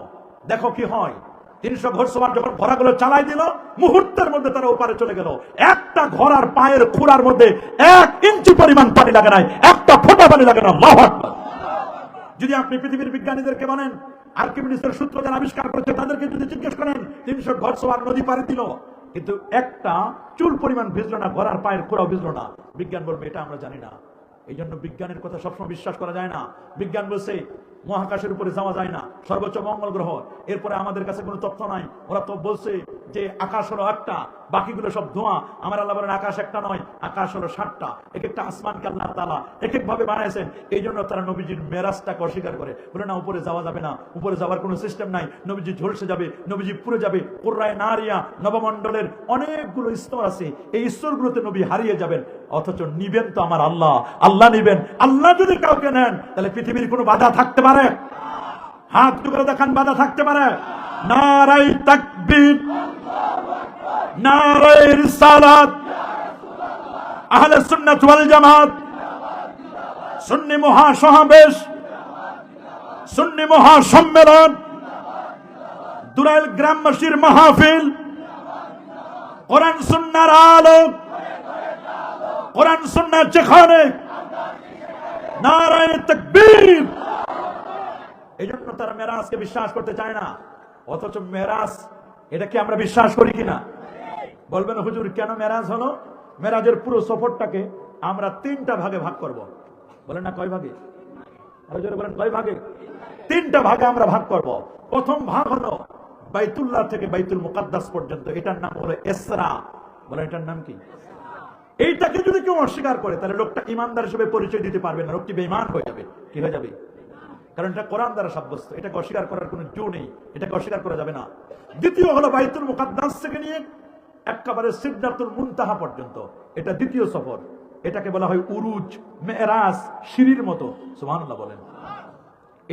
দেখো কি হয়। 300 ঘোড় সওয়ার যখন ঘোড়াগুলো চালাই দিল, মুহূর্তের মধ্যে তারা ওপারে চলে গেল। একটা ঘোড়ার পায়ের খুরার মধ্যে 1 ইঞ্চি পরিমাণ পানি লাগে নাই, একটা ফোঁটা পানি লাগে না। আল্লাহু আকবার। যদি আপনি পৃথিবীর বিজ্ঞানীদেরকে বলেন, আর্কিমিডিসের সূত্র যারা আবিষ্কার করেছে তাদেরকে যদি জিজ্ঞেস করেন, 300 ঘর সওয়ার নদী পাড়ি দিল, কিন্তু একটা চুল পরিমাণ ভিজলো না, ঘোড়ার পায়ের খোঁড়াও ভিজলো না। বিজ্ঞান বলবে, এটা আমরা জানি না। এই জন্য বিজ্ঞানের কথা সবসময় বিশ্বাস করা যায় না। বিজ্ঞান বলছে মহাকাশের উপরে যাওয়া যায় না, সর্বোচ্চ মঙ্গল গ্রহ, এরপরে আমাদের কাছে কোনো তথ্য নাই। ওরা তো বলছে যে আকাশ হলো একটা, বাকিগুলো সব ধোঁয়া। আমার আল্লাহ বলেন, আকাশ একটা নয়, আকাশ হলো 7টা। এক একটা আসমানকে আল্লাহ তাআলা এক এক ভাবে বানাইছেন। এই জন্য তারা নবীজির মেরাজটাকে অস্বীকার করে, বলে না, উপরে যাওয়া যাবে না, উপরে যাওয়ার কোনো সিস্টেম নাই, নবীজি ঝলসে যাবে, নবীজি পুড়ে যাবে। কুররায়ে নারিয়া, নবমণ্ডলের অনেকগুলো স্তর আছে, এই স্তরগুলোতে নবী হারিয়ে যাবেন। অথচ নিবেন তো আমার আল্লাহ, আল্লাহ নিবেন। আল্লাহ যদি কাউকে নেন, তাহলে পৃথিবীর কোনো বাধা থাকতে পারে? হাত করে দেখান, বাধা থাকতে পারে? নারায়ে তাকবীর, নারায়ে রিসালাত, আহলে সুন্নাত ওয়াল জামাত, সুন্নি মহাসমাবেশ, সুন্নি মহাসম্মেলন, দুরাইল গ্রামবাসীর মাহফিল, কোরআন সুন্নাহর আলো, কোরআন সুন্নাহ যেখানে, নারায়ে তাকবীর। এই জন্য তারা মেরাজকে বিশ্বাস করতে চায় না। অথচ মেরাজ, এটা কি আমরা বিশ্বাস করি কিনা? বলবেন, হুজুর কেন মেরাজ হলো? মেরাজের পুরো সফরটাকে আমরা 3টা ভাগে ভাগ করব। বলেন না, কয় ভাগে? হুজুর বলেন, কয় ভাগে? 3টা ভাগে আমরা ভাগ করব। প্রথম ভাগ হলো বাইতুল্লাহ থেকে বাইতুল মুকাদ্দাস পর্যন্ত, এটার নাম হলো ইসরা। বলেন, এটার নাম কি? এইটাকে যদি কেউ অস্বীকার করে, তাহলে লোকটা ইমানদার হিসেবে পরিচয় দিতে পারবে না, লোকটি বেঈমান হয়ে যাবে। কি হয়ে যাবে? কারণ এটা কোরআন দ্বারা সাব্যস্ত, এটাকে অস্বীকার করার কোনো জো নেই, এটাকে অস্বীকার করা যাবে না। দ্বিতীয় হলো বাইতুল মুকাদ্দাস থেকে নিয়ে একেবারে সিদরাতুল মুনতাহা পর্যন্ত, এটা দ্বিতীয় সফর। এটাকে বলা হয় উরুজ, মেরাজ, সিঁড়ির মতো। সুবহানাল্লাহ বলেন।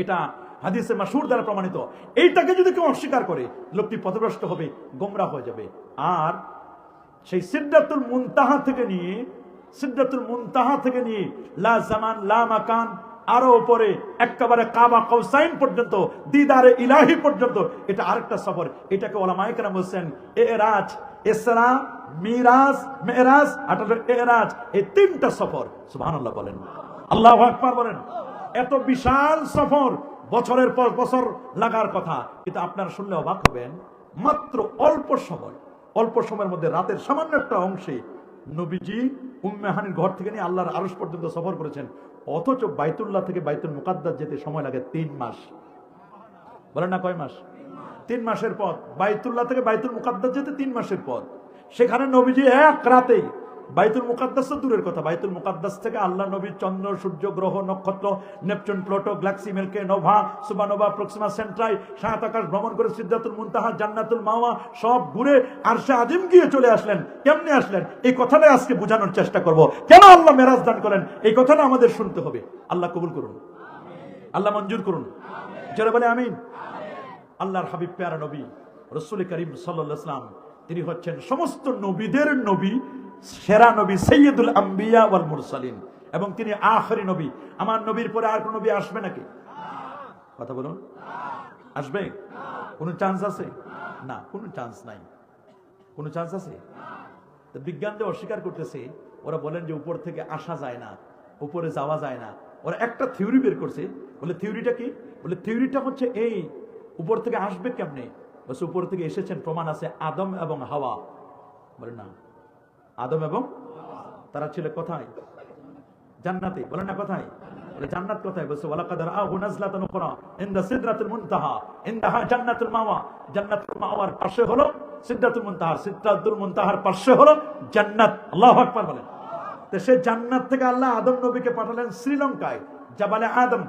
এটা হাদিসে মাশহুর দ্বারা প্রমাণিত। এইটাকে যদি কেউ অস্বীকার করে, লোকটি পথভ্রষ্ট হবে, গোমরাহ হয়ে যাবে। আর সেই সিদরাতুল মুনতাহা থেকে নিয়ে লা জামান লা মাকান, আরো উপরে একেবারে কাবা কাউসাইন পর্যন্ত, দিদারে ইলাহি পর্যন্ত, এটা আরেকটা সফর। এটাকে উলামায়ে কেরাম বলেন এরাজ, ইসরা, মিরাজ, মেরাজ, আর এরাজ। এই 3টা সফর। সুবহানাল্লাহ বলেন, আল্লাহু আকবার বলেন। এত বিশাল সফর, বছরের পর বছর লাগার কথা, কিন্তু আপনারা শুনলে অবাক হবেন, মাত্র অল্প সময়ের মধ্যে রাতের সামান্য একটা অংশে নবীজি উম্মে হানির ঘর থেকে নিয়ে আল্লাহর আরশ পর্যন্ত সফর করেছেন। অথচ বাইতুল্লাহ থেকে বাইতুল মুকাদ্দাস যেতে সময় লাগে 3 মাস। বলেন না কয় মাস? 3 মাসের পথ। বাইতুল্লাহ থেকে বাইতুল মুকাদ্দাস যেতে 3 মাসের পথ। সেখানে নবীজি এক রাতেই, বাইতুল মুকাদ্দাস তো দূরের কথা, বাইতুল মুকাদ্দাস থেকে আল্লাহ নবী চন্দ্র, সূর্য, গ্রহ, নক্ষত্র, Neptune, Pluto, galaxy, milky, nova, supernova, Proxima Centauri, সাত আকাশ ভ্রমণ করে সিদরাতুল মুনতাহা, জান্নাতুল মাওয়া সব ঘুরে আরশে আজিম গিয়ে চলে আসলেন। কেমনে আসলেন এই কথাটা আজকে বোঝানোর চেষ্টা করব। কেন আল্লাহ মেরাজ দান করেন এই কথাটা আমাদের শুনতে হবে। আল্লাহ কবুল করুন, আল্লাহ মঞ্জুর করুন, জোরে বলে আমিন। আল্লাহর হাবিব প্যারা নবী রাসূল করিম সাল্লাল্লাহু আলাইহি ওয়াসাল্লাম, তিনি হচ্ছেন সমস্ত নবীদের নবী, সেরা নবী, সাইয়্যিদুল আম্বিয়া ওয়াল মুরসালিন, এবং তিনি আখেরি নবী। আমার নবীর পরে আর কোন নবী আসবে নাকি? কথা বলুন, আসবে? কোন চান্স আছে? না, কোন চান্স নাই। কোন চান্স আছে? তো বিজ্ঞানদের অস্বীকার করতেছে, ওরা বলেন যে উপর থেকে আসা যায় না, উপরে যাওয়া যায় না। ওরা একটা থিওরি বের করছে, বলে থিওরিটা কি? বলে থিওরিটা হচ্ছে এই, উপর থেকে আসবে কেমনে? বলছে উপর থেকে এসেছেন, প্রমাণ আছে আদম এবং হাওয়া। বলে না, আদম এবং তারা ছিল কোথায়? জান্নাতে। বলে না কোথায়? বলে জান্নাত কোথায়? বলছে ওয়ালাকাদ রাআহু নাজলাতান উখরা ইনদা সিদরাতুল মুনতাহা ইনদাহা জান্নাতুল মাওয়া। জান্নাতুল মাওয়ার পাশে হলো সিদরাতুল মুনতাহা, সিদরাতুল মুনতাহার পাশে হলো জান্নাত। আল্লাহু আকবার বলেন। তো সে জান্নাত থেকে আল্লাহ আদম নবীকে পাঠালেন শ্রীলঙ্কায়, জাবালে আদম,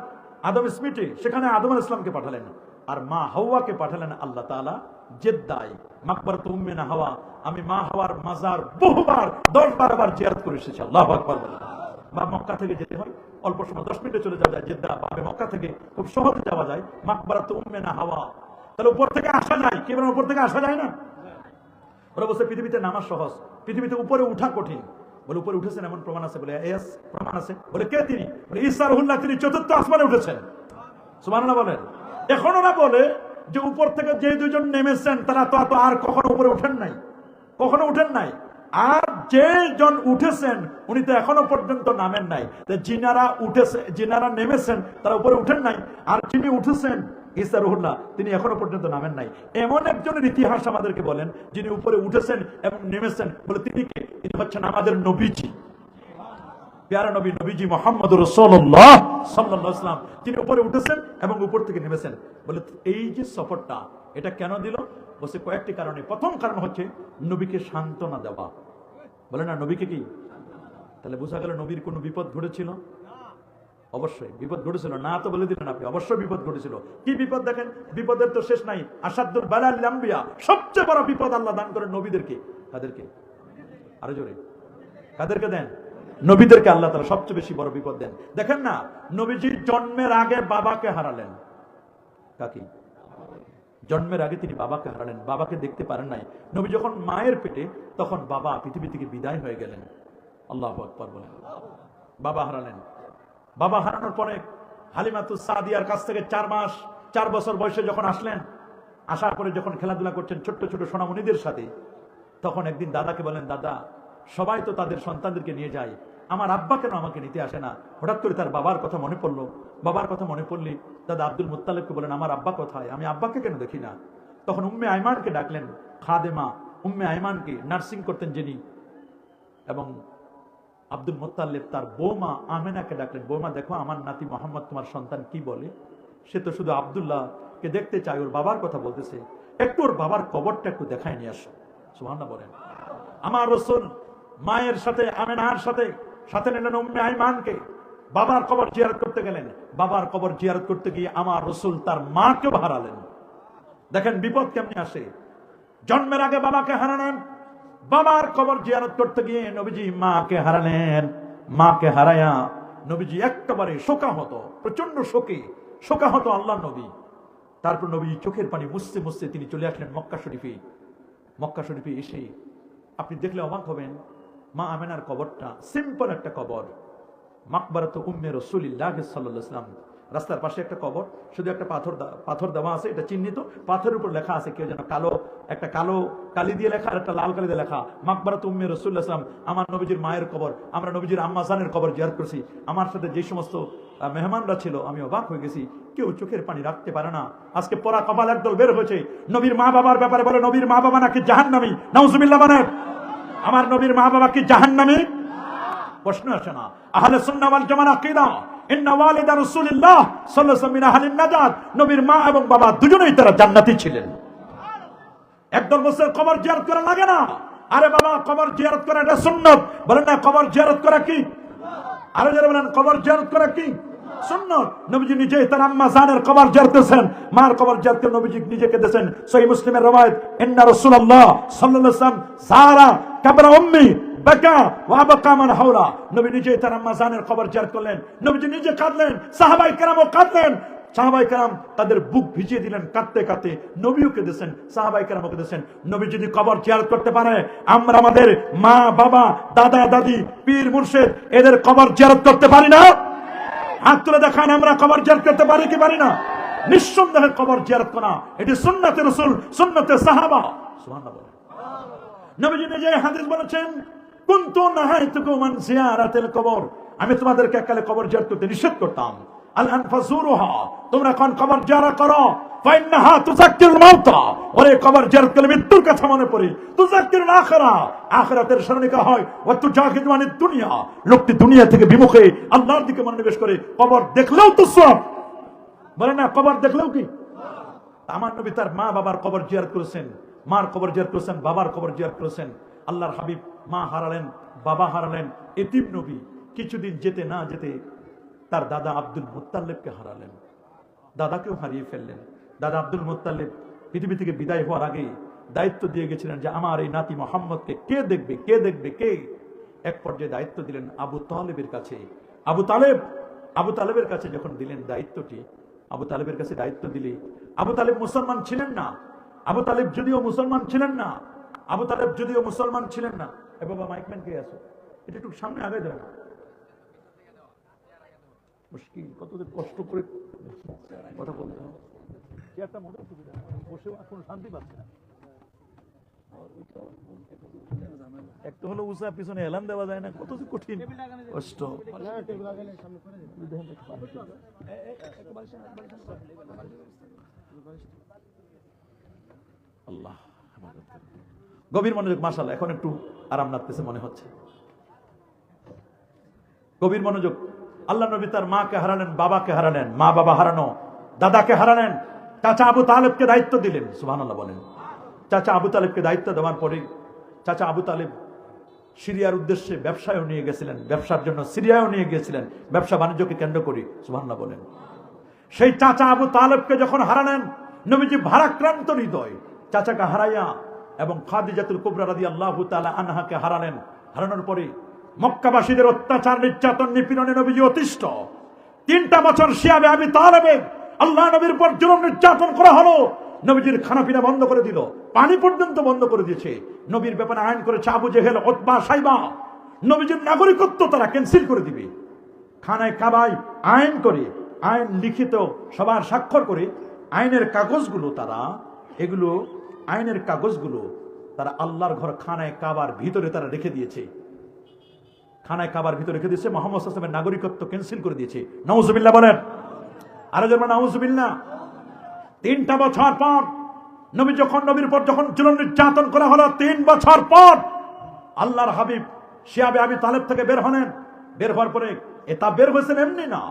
আদম স্মিটে, সেখানে আদম আলাইহিস সালামকে পাঠালেন। আর মা হাওয়াকে পাঠালেন আল্লাহ তাআলা জেদ্দায়, মাকবারাত উম্মে না হাওয়া। আমি মা হাওয়ার মাজার বহুবার 10-12 বার জিয়ারত করে এসেছি। আল্লাহু আকবার বলেন। বা মক্কা থেকে যেতে হয় অল্প সময়, 10 মিনিটে চলে যাওয়া যায় জেদ্দা, বা মক্কা থেকে খুব সহজে যাওয়া যায় মাকবারাত উম্মে না হাওয়া। তাহলে উপর থেকে আসা যায়, কি বলেন? উপর থেকে আসা যায় না? ওরা বলছে পৃথিবীতে নামা সহজ, পৃথিবীতে উপরে উঠা কঠিন। বলে উপরে উঠেছেন এমন প্রমাণ আছে? বলে এস প্রমাণ আছে। বলে কে তিনি? বলে ঈসা রুহুল্লাহ, তিনি 4র্থ আসমানে উঠেছেন। সুবহানাল্লাহ বলেন। এখন ওরা বলে যে উপর থেকে যে দুজন নেমেছেন তারা তো আর কখনো উপরে উঠেন নাই, কখনো উঠেন নাই। আর যে জন উঠেছেন উনি তো এখনো পর্যন্ত নামেন নাই। যিনারা উঠেছে, যিনারা নেমেছেন তারা উপরে উঠেন নাই, আর যিনি উঠেছেন ঈসা রুহুল্লাহ, তিনি এখনো পর্যন্ত নামেন নাই। এমন একজনের ইতিহাস আমাদেরকে বলেন যিনি উপরে উঠেছেন এবং নেমেছেন। বলে তিনি কে? তিনি হচ্ছেন আমাদের নবীজি, প্যারা নবী, নবীজি মুহাম্মদুর রাসূলুল্লাহ সাল্লাল্লাহু আলাইহি ওয়াসাল্লাম, যিনি উপরে উঠেছেন এবং উপর থেকে নেমেছেন। বলে এই যে সফরটা, এটা কেন দিল? বলছে কয়েকটি কারণে। প্রথম কারণ হচ্ছে নবীকে সান্ত্বনা দেওয়া। বলে না, নবীকে কি? তাহলে বোঝা গেল নবীর কোনো বিপদ ঘটেছিল? অবশ্যই বিপদ ঘটেছিল। না তো বলে দিলেন আপনি, অবশ্যই বিপদ ঘটেছিল। কি বিপদ? দেখেন, বিপদের তো শেষ নাই। আসাদুল বালাল আম্বিয়া, সবচেয়ে বড় বিপদ আল্লাহ দান করেন নবীদেরকে। কাদেরকে? আরো জোরে, কাদেরকে দেন? নবীদেরকে আল্লাহ তাআলা সবচেয়ে বেশি বড় বিপদ দেন। দেখেন না, নবীজির জন্মের আগে বাবাকে হারালেন। কাকি? জন্মের আগে তিনি বাবাকে হারালেন, বাবাকে দেখতে পারেন নাই। নবী যখন মায়ের পেটে, তখন বাবা পৃথিবী থেকে বিদায় হয়ে গেলেন। আল্লাহু আকবার বলেন। বাবা হারালেন। বাবা হারানোর পরে হালিমাতুস সাদিয়ার কাছ থেকে 4 বছর বয়সে যখন আসলেন, আসার পরে যখন খেলাধুলা করছেন ছোট্ট ছোট সোনামণিদের সাথে, তখন একদিন দাদাকে বলেন, দাদা সবাই তো তাদের সন্তানদেরকে নিয়ে যায়, আমার আব্বা কেন আমাকে নিতে আসে না? হঠাৎ করে তার বাবার কথা মনে পড়লো। বাবার কথা মনে পড়লে দাদা আব্দুল মুত্তালিবকে বলেন, আমার আব্বা কোথায়? আমি আব্বাকে কেন দেখি না? তখন উম্মে আইমানকে ডাকলেন, খাদেমা উম্মে আইমানকে, নার্সিং করতেন যিনি। এবং আব্দুল মুত্তালিব তার বৌমা আমেনাকে ডাকলেন, বৌমা দেখো আমার নাতি মোহাম্মদ তোমার সন্তান কি বলে। সে তো শুধু আব্দুল্লাহকে দেখতে চায়, ওর বাবার কথা বলতেছে, একটু ওর বাবার কবরটা একটু দেখায় নিয়ে আসো। সুবহানাল্লাহ বলেন। আমার রাসূল মায়ের সাথে, আমেনার সাথে সাথে নিলেন উম্মে আইমানকে, বাবার কবর জিয়ারত করতে গেলেন। বাবার কবর জিয়ারত করতে গিয়ে আমার রাসূল তার মাকেও হারালেন। দেখেন বিপদ কেমনে আসে। জন্মের আগে বাবাকে হারালেন, বাবার কবর জিয়ারত করতে গিয়ে নবীজি মাকে হারালেন। মাকে হারায়া নবীজি একেবারে শোকাহত, প্রচন্ড শোকাহত আল্লাহ নবী। তারপর নবী চোখের পানি মুছতে মুছতে তিনি চলে আসলেন মক্কা শরীফে। মক্কা শরীফে এসে আপনি দেখলে অবাক হবেন, মা আমেনার কবরটা সিম্পল একটা কবর, মাকবারাত উম্মে রাসূলিল্লাহ সাল্লাল্লাহু আলাইহি ওয়াসাল্লাম। রাস্তার পাশে একটা কবর, শুধু একটা পাথর দেওয়া আছে, এটা চিহ্নিত। পাথরের উপর লেখা আছে, কেউ যেন একটা কালো কালি দিয়ে লেখা আর একটা লাল কালি দিয়ে লেখা, মাকবারাত উম্মে রাসূলুল্লাহ সাল্লাল্লাহু আলাইহি ওয়াসাল্লাম। আমার নবীজির মায়ের কবর, আমরা নবীজির আম্মা জানের কবর জিয়ারত করছি। আমার সাথে যে সমস্ত মেহমানরা ছিল, আমি অবাক হয়ে গেছি, কেউ চোখের পানি রাখতে পারে না। আজকে পরা কপাল একদল বের হয়েছে নবীর মা বাবার ব্যাপারে, বলে নবীর মা বাবা নাকি জাহান্নামী। নাউজুবিল্লাহ। মানে আমার নবীর মা বাবা কি জাহান্নামী? প্রশ্ন আসে না। আহলে সুন্নাহ ওয়াল জামাত আকীদা ইন্না ওয়ালিদা রাসূলুল্লাহ সাল্লাল্লাহু আলাইহি ওয়াসাল্লাম মিন আহলিন নাজাত, নবীর মা এবং বাবা দুজনেই তারা জান্নাতি ছিলেন। একদল বলছে কবর জিয়ারত করা লাগে না। আরে বাবা, কবর জিয়ারত করা এটা সুন্নাত। বলেন না কবর জিয়ারত করা কি? আরে যারা বলেন কবর জিয়ারত করা কি সুন্নাত। নবীজি নিজেই তার আম্মা জানের কবর জিয়ারত করেছেন, মার কবর জিয়ারত করে নবীজি নিজেকে দিয়েছেন। সহিহ মুসলিমের রওয়ায়াত, ইন্না রাসূলুল্লাহ সাল্লাল্লাহু আলাইহি ওয়াসাল্লাম যারা কবর উম্মি বাকা ওয়া বাকা মান হাওলা, নবী নিজেই তার আম্মা জানের কবর জিয়ারত করলেন, নবীজি নিজে কাঁদলেন, সাহাবায়ে কেরামও কাঁদলেন। সাহাবায়ে কেরাম তাদের বুক ভিজিয়ে দিলেন কাঁদতে কাঁদতে, নবীও কেঁদেছেন, সাহাবায়ে কেরামও কেঁদেছেন। নবী যদি কবর জিয়ারত করতে পারে, আমরা আমাদের মা বাবা দাদা দাদি পীর মুর্শিদ এদের কবর জিয়ারত করতে পারি না? হাত তুলে দেখান, আমরা কবর জিয়ারত করতে পারি কি পারি না? নিঃসন্দেহে কবর জিয়ারত করা এটি সুন্নাতে রাসূল, সুন্নাতে সাহাবা। সুবহানাল্লাহ। নবীজি নিজে হাদিস বলেছেন, কুনতু নাহাইতুকুম আন জিয়ারাতিল কবর, আমি তোমাদেরকে এককালে কবর জিয়ারত করতে নিষেধ করতাম। আল-আন ফাজুরুহা, তোমরা কোন কবর জিয়ারত করো, ফাইন্নাহা তুযাক্কিরুল মাউতা, ওরে কবর জিয়ারত করলে মৃত্যুর কথা মনে পড়ে, তুযাক্কিরুল আখিরা, আখিরাতের স্মরণিকা হয়, ওয়া তুজাহিদু আনিদ দুনিয়া, লোকটি দুনিয়া থেকে বিমুখে আল্লাহর দিকে মনোনিবেশ করে। কবর দেখলেও তো সওয়াব, বলে না কবর দেখলেও কি? আমার নবী তার মা বাবার কবর জিয়ারত করেছেন, মার কবর জিয়ারত করেছেন, বাবার কবর জিয়ারত করেছেন। আল্লাহর হাবিব মা হারালেন, বাবা হারালেন, এতিম নবী কিছুদিন যেতে না যেতে তার দাদা আব্দুল মুত্তালিবকে হারালেন, দাদাকেও হারিয়ে ফেললেন। দাদা আব্দুল মুত্তালিব পৃথিবী থেকে বিদায় হওয়ার আগে দায়িত্ব দিয়ে গেছিলেন যে আমার এই নাতি মুহাম্মদকে কে দেখবে, কে দেখবে, কে? এক পর্যায়ে দায়িত্ব দিলেন আবু তালেবের কাছে। আবু তালেবের কাছে যখন দিলেন দায়িত্বটি, আবু তালেবের কাছে দায়িত্ব দিলে, আবু তালেব মুসলমান ছিলেন না, আবু তালেব যদিও মুসলমান ছিলেন না, আবু তালেব যদিও মুসলমান ছিলেন না। এ বাবা মাইকম্যান কে আছে, এটা একটু সামনে আগে যাবে, মুশকিল, কতদিন কষ্ট করে কথা বলতে হবে, চেয়ারটা মোটেও সুবিধা না, বসেও এখন শান্তি পাচ্ছে না। একটা হলো উঁচা, পিছনে এলান দেওয়া যায় না, কত কঠিন কষ্ট। আল্লাহ গভীর মনোযোগ, মাশাআল্লাহ এখন একটু আরাম লাগতেছে মনে হচ্ছে। গভীর মনোযোগ। আল্লাহ নবী তার মাকে হারালেন, বাবাকে হারালেন, মা বাবা হারানো, দাদাকে হারালেন, চাচা আবু তালেবকে দায়িত্ব দিলেন। সুবহানাল্লাহ বলেন। চাচা আবু তালেবকে দায়িত্ব দেওয়ার পরে চাচা আবু তালেব সিরিয়ার উদ্দেশ্যে ব্যবসায়ও নিয়ে গেছিলেন, ব্যবসার জন্য সিরিয়াও নিয়ে গিয়েছিলেন, ব্যবসা বাণিজ্যকে কেন্দ্র করে। সুবহানাল্লাহ বলেন। সেই চাচা আবু তালেবকে যখন হারালেন, নবীজি ভারাক্রান্ত হৃদয় চাচাকে হারাইয়া এবং খাদিজাতুল কুবরা রাদিয়াল্লাহু তাআলা আনহাকে হারালেন। হারানোর পরে মক্কাবাসীদের অত্যাচার নির্যাতন নিপীড়নে নবীজি অতিষ্ঠ। 3টা বছর শিয়াবে আবি তালেবে আল্লাহ নবীর উপর জুলুম নির্যাতন করা হলো। নবীজির খানাপিনা বন্ধ করে দিল, পানি পর্যন্ত বন্ধ করে দিয়েছে। নবীর ব্যাপারে আইন করেছে আবু জেহেল, উতবা, সাইবা। নবীজির নাগরিকত্ব তারা ক্যান্সেল করে দিবে। খানায় কাবায় আইন করে, আইন লিখিত সবার স্বাক্ষর করে আইনের কাগজগুলো তারা, এগুলো আইনের কাগজগুলো তারা আল্লাহর ঘর খানায় কাবার ভিতরে তারা রেখে দিয়েছে। খানায় কাবার ভিতরে রেখে দিয়েছে, মুহাম্মদ সাল্লাল্লাহু আলাইহি ওয়াসাল্লামের নাগরিকত্ব ক্যান্সেল করে দিয়েছে। নাউজুবিল্লাহ বলেন। আরো যেমন নাউজুবিল্লাহ। 3টা বছর পর নবী যখন নবীর উপর যখন জুলুম নির্যাতন করা হলো, 3 বছর পর আল্লাহর হাবিব শিয়াবে আবি তালেব থেকে বের হলেন। বের হওয়ার পরে এটা বের হয়েছেন এমনি না,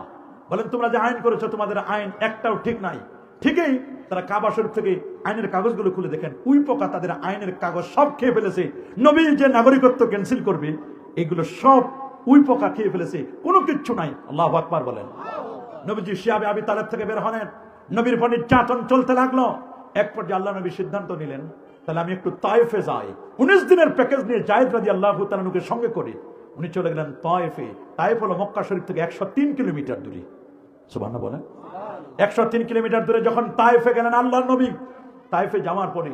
বলেন তোমরা যে আইন করেছো তোমাদের আইন একটাও ঠিক নাই। ঠিকই তারা কাবা শরীফ থেকে আইনের কাগজগুলো খুলে দেখেন, উই পোকা তাদের আইনের কাগজ সব খেয়ে ফেলেছে। নবী যে নাগরিকত্ব ক্যান্সেল করবে এগুলো সব উই পোকা খেয়ে ফেলেছে, কোনো কিচ্ছু নাই। আল্লাহু আকবার বলেন। নবীজি শিয়াবে আবি তালেব থেকে বের হলেন, নবীর উপর নির্যাতন চলতে লাগলো। এক পর্যায়ে আল্লাহ নবী সিদ্ধান্ত নিলেন, তাহলে আমি একটু তায়েফে যাই। 19 দিনের প্যাকেজ নিয়ে যায়েদ রাদিয়াল্লাহু তাআলা নুকে সঙ্গে করে উনি চলে গেলেন তায়েফে। তায়েফ হলো মক্কা শরীফ থেকে 103 কিলোমিটার দূরে। সুবহানাল্লাহ বলেন। 103 কিলোমিটার দূরে যখন তায়েফে গেলেন আল্লাহর নবী, তায়েফে যাওয়ার পরে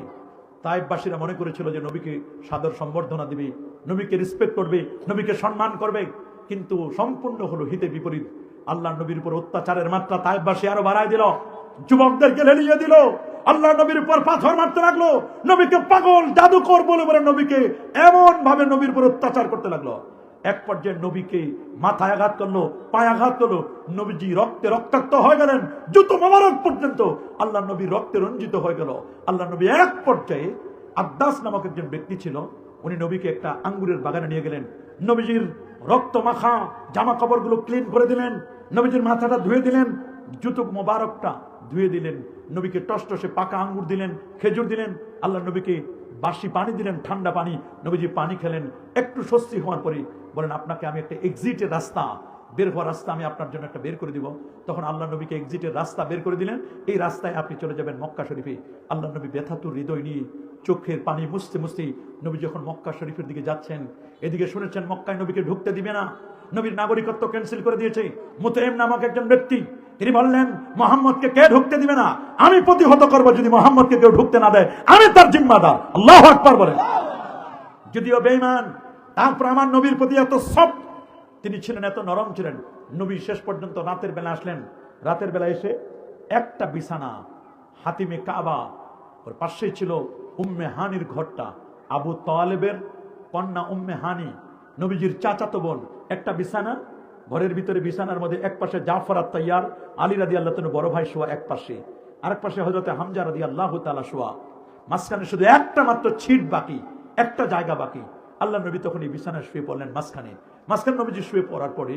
তায়েফবাসীরা মনে করেছিল যে নবীকে সাদর সম্বর্ধনা দিবে, নবীকে রেসপেক্ট করবে, নবীকে সম্মান করবে, কিন্তু সম্পূর্ণ হলো হিতে বিপরীত। আল্লাহর নবীর উপর অত্যাচারের মাত্রা তায়েফবাসী আরো বাড়ায় দিল, যুবকদেরকে লেলিয়ে দিল, আল্লাহ নবীর উপর পাথর মারতে লাগলো, নবীকে পাগল জাদুকর বলে বলে নবীকে এমন ভাবে নবীর উপর অত্যাচার করতে লাগলো। এক পর্যায়ে নবীকে মাথায় আঘাত করলো, পায়ে আঘাত করলো, নবীজি রক্তে রক্তাক্ত হয়ে গেলেন, জুতো মোবারক পর্যন্ত আল্লাহ নবী রক্তে রঞ্জিত হয়ে গেল। আল্লাহ নবী এক পর্যায়ে আদ্দাস নামক একজন ব্যক্তি ছিল, উনি নবীকে একটা আঙ্গুরের বাগানে নিয়ে গেলেন। নবীজির রক্ত মাখা জামা কাপড়গুলো ক্লিন করে দিলেন, নবীজির মাথাটা ধুয়ে দিলেন, জুতো মোবারকটা ধুয়ে দিলেন, নবীকে টসটসে পাকা আঙ্গুর দিলেন, খেজুর দিলেন, আল্লাহ নবীকে বাসি পানি দিলেন, ঠান্ডা পানি। নবীজি পানি খেলেন, একটু স্বস্তি হওয়ার পরে বলেন, আপনাকে আমি একটা এক্সিটের রাস্তা, বের হওয়ার রাস্তা আমি আপনার জন্য একটা বের করে দিব। তখন আল্লাহ নবীকে এক্সিটের রাস্তা বের করে দিলেন, এই রাস্তায় আপনি চলে যাবেন মক্কা শরীফে। আল্লাহ নবী ব্যথাতুর হৃদয় নিয়ে চোখের পানি মুছতে মুছতে নবী যখন মক্কা শরীফের দিকে যাচ্ছেন, এদিকে শুনেছেন মক্কায় নবীকে ঢুকতে দিবে না, নবীর নাগরিকত্ব ক্যান্সেল করে দিয়েছে। মুতাইম নামক একজন ব্যক্তি, তিনি বললেন, মোহাম্মদকে কে ঢুকতে দিবে না, আমি প্রতিহত করবো, যদি মোহাম্মদকে কেউ ঢুকতে না দেয় আমি তার জিম্মাদার। আল্লাহু আকবার বলেন। যদিও বেঈমান, তারপর আমার নবীর প্রতি এত সফট তিনি ছিলেন, এত নরম ছিলেন। নবী শেষ পর্যন্ত রাতের বেলা আসলেন, রাতের বেলা এসে একটা বিছানা, হাতিমে কাবা, ওর পাশেই ছিল উম্মে হানির ঘরটা, আবু তালেবের কন্যা উম্মে হানি, নবীজির চাচাতো বোন, একটা বিছানা, ঘরের ভিতরে বিছানার মধ্যে এক পাশে জাফর আত-তাইয়ার আলী রাদিয়াল্লাহু তাআলা বড় ভাই শোয়া এক পাশে, আরেক পাশে হযরতে হামজা রাদিয়াল্লাহু তাআলা শোয়া, মাঝখানে শুধু একটা মাত্র ছিট বাকি, একটা জায়গা বাকি। আল্লাহ নবী তখন এই বিছানায় শুয়ে পড়লেন মাঝখানে নবীজি শুয়ে পড়ার পরে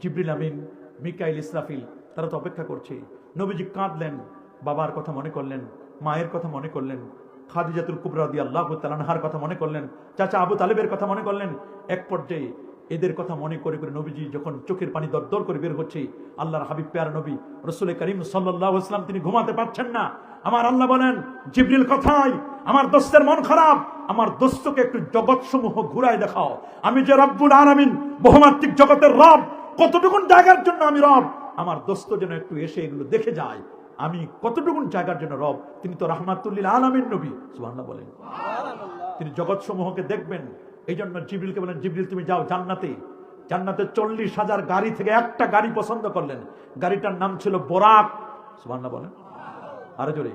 জিবরিল আমিন, মিকাইল, ইসরাফিল তারা তো অপেক্ষা করছে। নবীজি কাঁদলেন, বাবার কথা মনে করলেন, মায়ের কথা মনে করলেন, খাদিজাতুল কুবরা রাদিয়াল্লাহু তাআলা আনহার কথা মনে করলেন, চাচা আবু তালেবের কথা মনে করলেন। এক পর্যায়ে এদের কথা মনে করে করে নবীজি যখন চোখের পানি দরদর করে বের হচ্ছে, আল্লাহর হাবিব প্যারা নবী রাসূল করিম সাল্লাল্লাহু আলাইহি ওয়াসাল্লাম তিনি ঘুমাতে পারছেন না। আমার আল্লাহ বলেন, জিবরিল কোথায়? আমার দোস্তের মন খারাপ, আমার দোস্তকে একটু জগৎসমূহ ঘুরায় দেখাও। আমি যে রব্বুল আলামিন, বহুমাত্রিক জগতের রব, কতটুকুন জায়গার জন্য আমি রব, আমার দোস্ত যেন একটু এসে এগুলো দেখে যায়, আমি কতটুকুন জায়গার জন্য রব। তিনি তো রাহমাতুল লিল আলামিন নবী, সুবহানাল্লাহ বলেন। তিনি জগৎসমূহকে দেখবেন। এই জন্য জিবরিলকে বলেন, জিবরিল তুমি যাও জান্নাতে। জান্নাতে 40,000 গাড়ি থেকে একটা গাড়ি পছন্দ করলেন, গাড়িটার নাম ছিল বোরাক, সুবহানাল্লাহ বলেন আরো জোরে।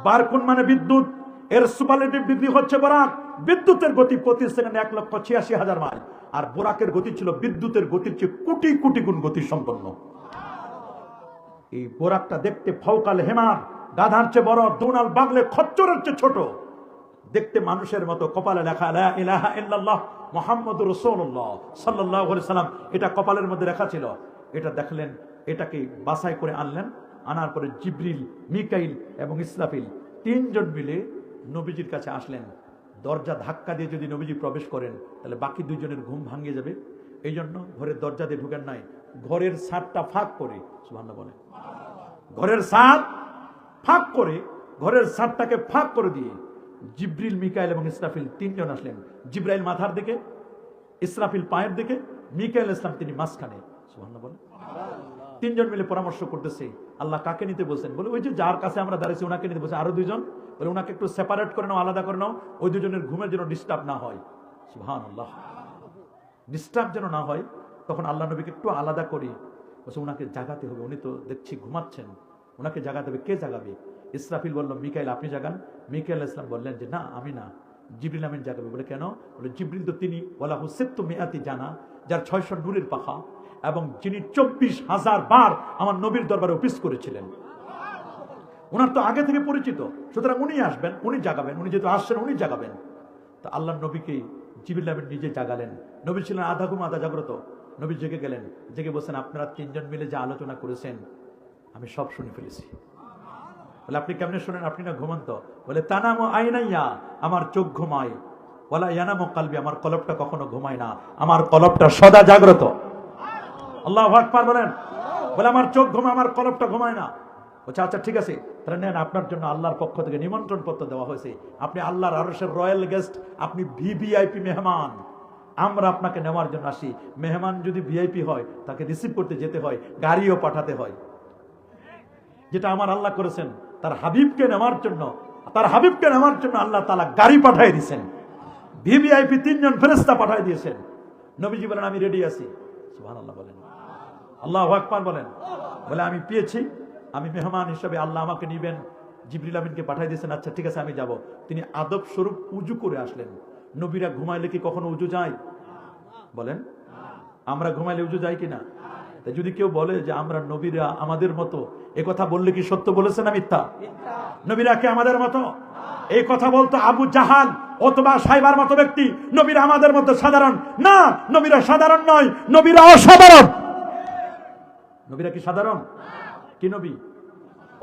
বারকুন মানে বিদ্যুৎ, এর সুপারলেটিভ ডিগ্রি হচ্ছে বোরাক। বিদ্যুতের গতি প্রতি সেকেন্ডে 1,86,000 মাইল, আর বোরাকের গতি ছিল বিদ্যুতের গতির চেয়ে কোটি কোটি গুণ গতি সম্পন্ন। এই বোরাকটা দেখতে ফাউকাল হেমার, গাধার চেয়ে বড়, দোনাল বাগলে খচ্চরের চেয়ে ছোট, দেখতে মানুষের মতো, কপালে লেখা লা ইলাহা ইল্লাল্লাহ মুহাম্মাদুর রাসূলুল্লাহ সাল্লাল্লাহু আলাইহি সাল্লাম, এটা কপালের মধ্যে লেখা ছিল। এটা দেখলেন, এটাকে বাছাই করে আনলেন, আনার পরে জিবরিল, মিকাইল এবং ইসরাফিল তিনজন মিলে নবীজির কাছে আসলেন। দরজা ধাক্কা দিয়ে যদি নবীজি প্রবেশ করেন তাহলে বাকি দুইজনের ঘুম ভাঙিয়ে যাবে, এই জন্য ঘরের দরজা দিয়ে ঢুকেন নাই, ঘরের ছাদটা ফাঁক করে, সুবহানাল্লাহ বলে, ঘরের ছাদ ফাঁক করে, ঘরের ছাদটাকে ফাঁক করে দিয়ে জিবরিল, মিকাইল এবং ইসরাফিল তিনজন আসলেন। জিবরাইল মাথার দিকে, ইসরাফিল পায়ের দিকে, মিকাইল ইসলাম তিনি মাঝখানে, সুবহানাল্লাহ বলে। তিনজন মিলে পরামর্শ করতেছে, আল্লাহ কাকে নিতে বলছেন? বলে ওই যে যার কাছে আমরা দাঁড়িয়েছি ওনাকে নিতে বলছেন। আরো দুইজন বলে ওনাকে একটু সেপারেট করে নাও, আলাদা করে নাও, ওই দুজনের ঘুমের জন্য ডিস্টার্ব না হয়, সুবহানাল্লাহ, ডিস্টার্ব যেন না হয়। তখন আল্লাহ নবীকে একটু আলাদা করি, বলছে ওনাকে জাগাতে হবে, উনি তো দেখছি ঘুমাচ্ছেন, ওনাকে জাগাতে হবে। কে জাগাবে? ইসরাফিল বলল, মিকাইল আপনি জাগান। মিকাইল ইসলাম বললেন যে না আমি না, জিবরিল আমিন জাগাবে। বলে কেন? বলে জিবরিল তো তিনি ওয়ালা হুসিবতু মিআতি জানা, যার 600 নূরের পাখা, এবং যিনি 24,000 বার আমার নবীর দরবারে অফিস করেছিলেন, ওনার তো আগে থেকে পরিচিত, সুতরাং উনি আসবেন, উনি জাগাবেন, উনি যেহেতু আসছেন উনি জাগাবেন। তো আল্লাহ নবীকে জিবরিল আমিন নিজে জাগালেন। নবী ছিলেন আধা ঘুম আধা জাগ্রত। নবী জেগে গেলেন, জেগে বলছেন আপনারা তিনজন মিলে যা আলোচনা করেছেন আমি সব শুনে ফেলেছি। বলে আপনি কেমনে শোনেন? আপনি না ঘুমন্ত? বলে তানামু আইনাইয়া, আমার চোখ ঘুমায়, ওয়ালা ইয়ানামু কলবি, আমার কলবটা কখনো ঘুমায় না, আমার কলবটা সদা জাগ্রত। আল্লাহু আকবার বলেন। বলে আমার চোখ ঘুমায়, আমার কলবটা ঘুমায় না। বলছে আচ্ছা ঠিক আছে, তাহলে নেন, আপনার জন্য আল্লাহর পক্ষ থেকে নিমন্ত্রণ পত্র দেওয়া হয়েছে, আপনি আল্লাহর আরশের রয়্যাল গেস্ট, আপনি ভিভিআইপি মেহমান, আমরা আপনাকে নেওয়ার জন্য আসি। মেহমান যদি ভিআইপি হয় তাকে রিসিভ করতে যেতে হয়, গাড়িও পাঠাতে হয়। যেটা আমার আল্লাহ করেছেন, তার হাবিবকে নেওয়ার জন্য, তার হাবিবকে নেওয়ার জন্য আল্লাহ তাআলা গাড়ি পাঠিয়ে দিয়েছেন, ভিভিআইপি 3 জন ফেরেশতা পাঠিয়ে দিয়েছেন। নবীজি বলেন আমি রেডি আছি, সুবহানাল্লাহ বলেন, আল্লাহু আকবার বলেন। বলে আমি পেয়েছি, আমি মেহমান হিসেবে আল্লাহ আমাকে নিবেন, জিবরিল আমিনকে পাঠিয়ে দিয়েছেন, আচ্ছা ঠিক আছে আমি যাব। তিনি আদব স্বরূপ উজু করে আসলেন। নবীরা ঘুমাইলে কি কখনো উজু যায়? বলেন, আমরা ঘুমাইলে উজু যায় কিনা? তাই যদি কেউ বলে যে আমরা নবীরা আমাদের মতো, এ কথা বললে কি সত্য বলেছে না মিথ্যা? নবীরা কি আমাদের মতো? এই কথা বলতো আবু জাহাল, অথবা সাইবার মতো ব্যক্তি নবীরা আমাদের মতো সাধারণ না, নবীরা সাধারণ নয়, নবীরা অসাধারণ। নবীরা কি সাধারণ? কি নবী?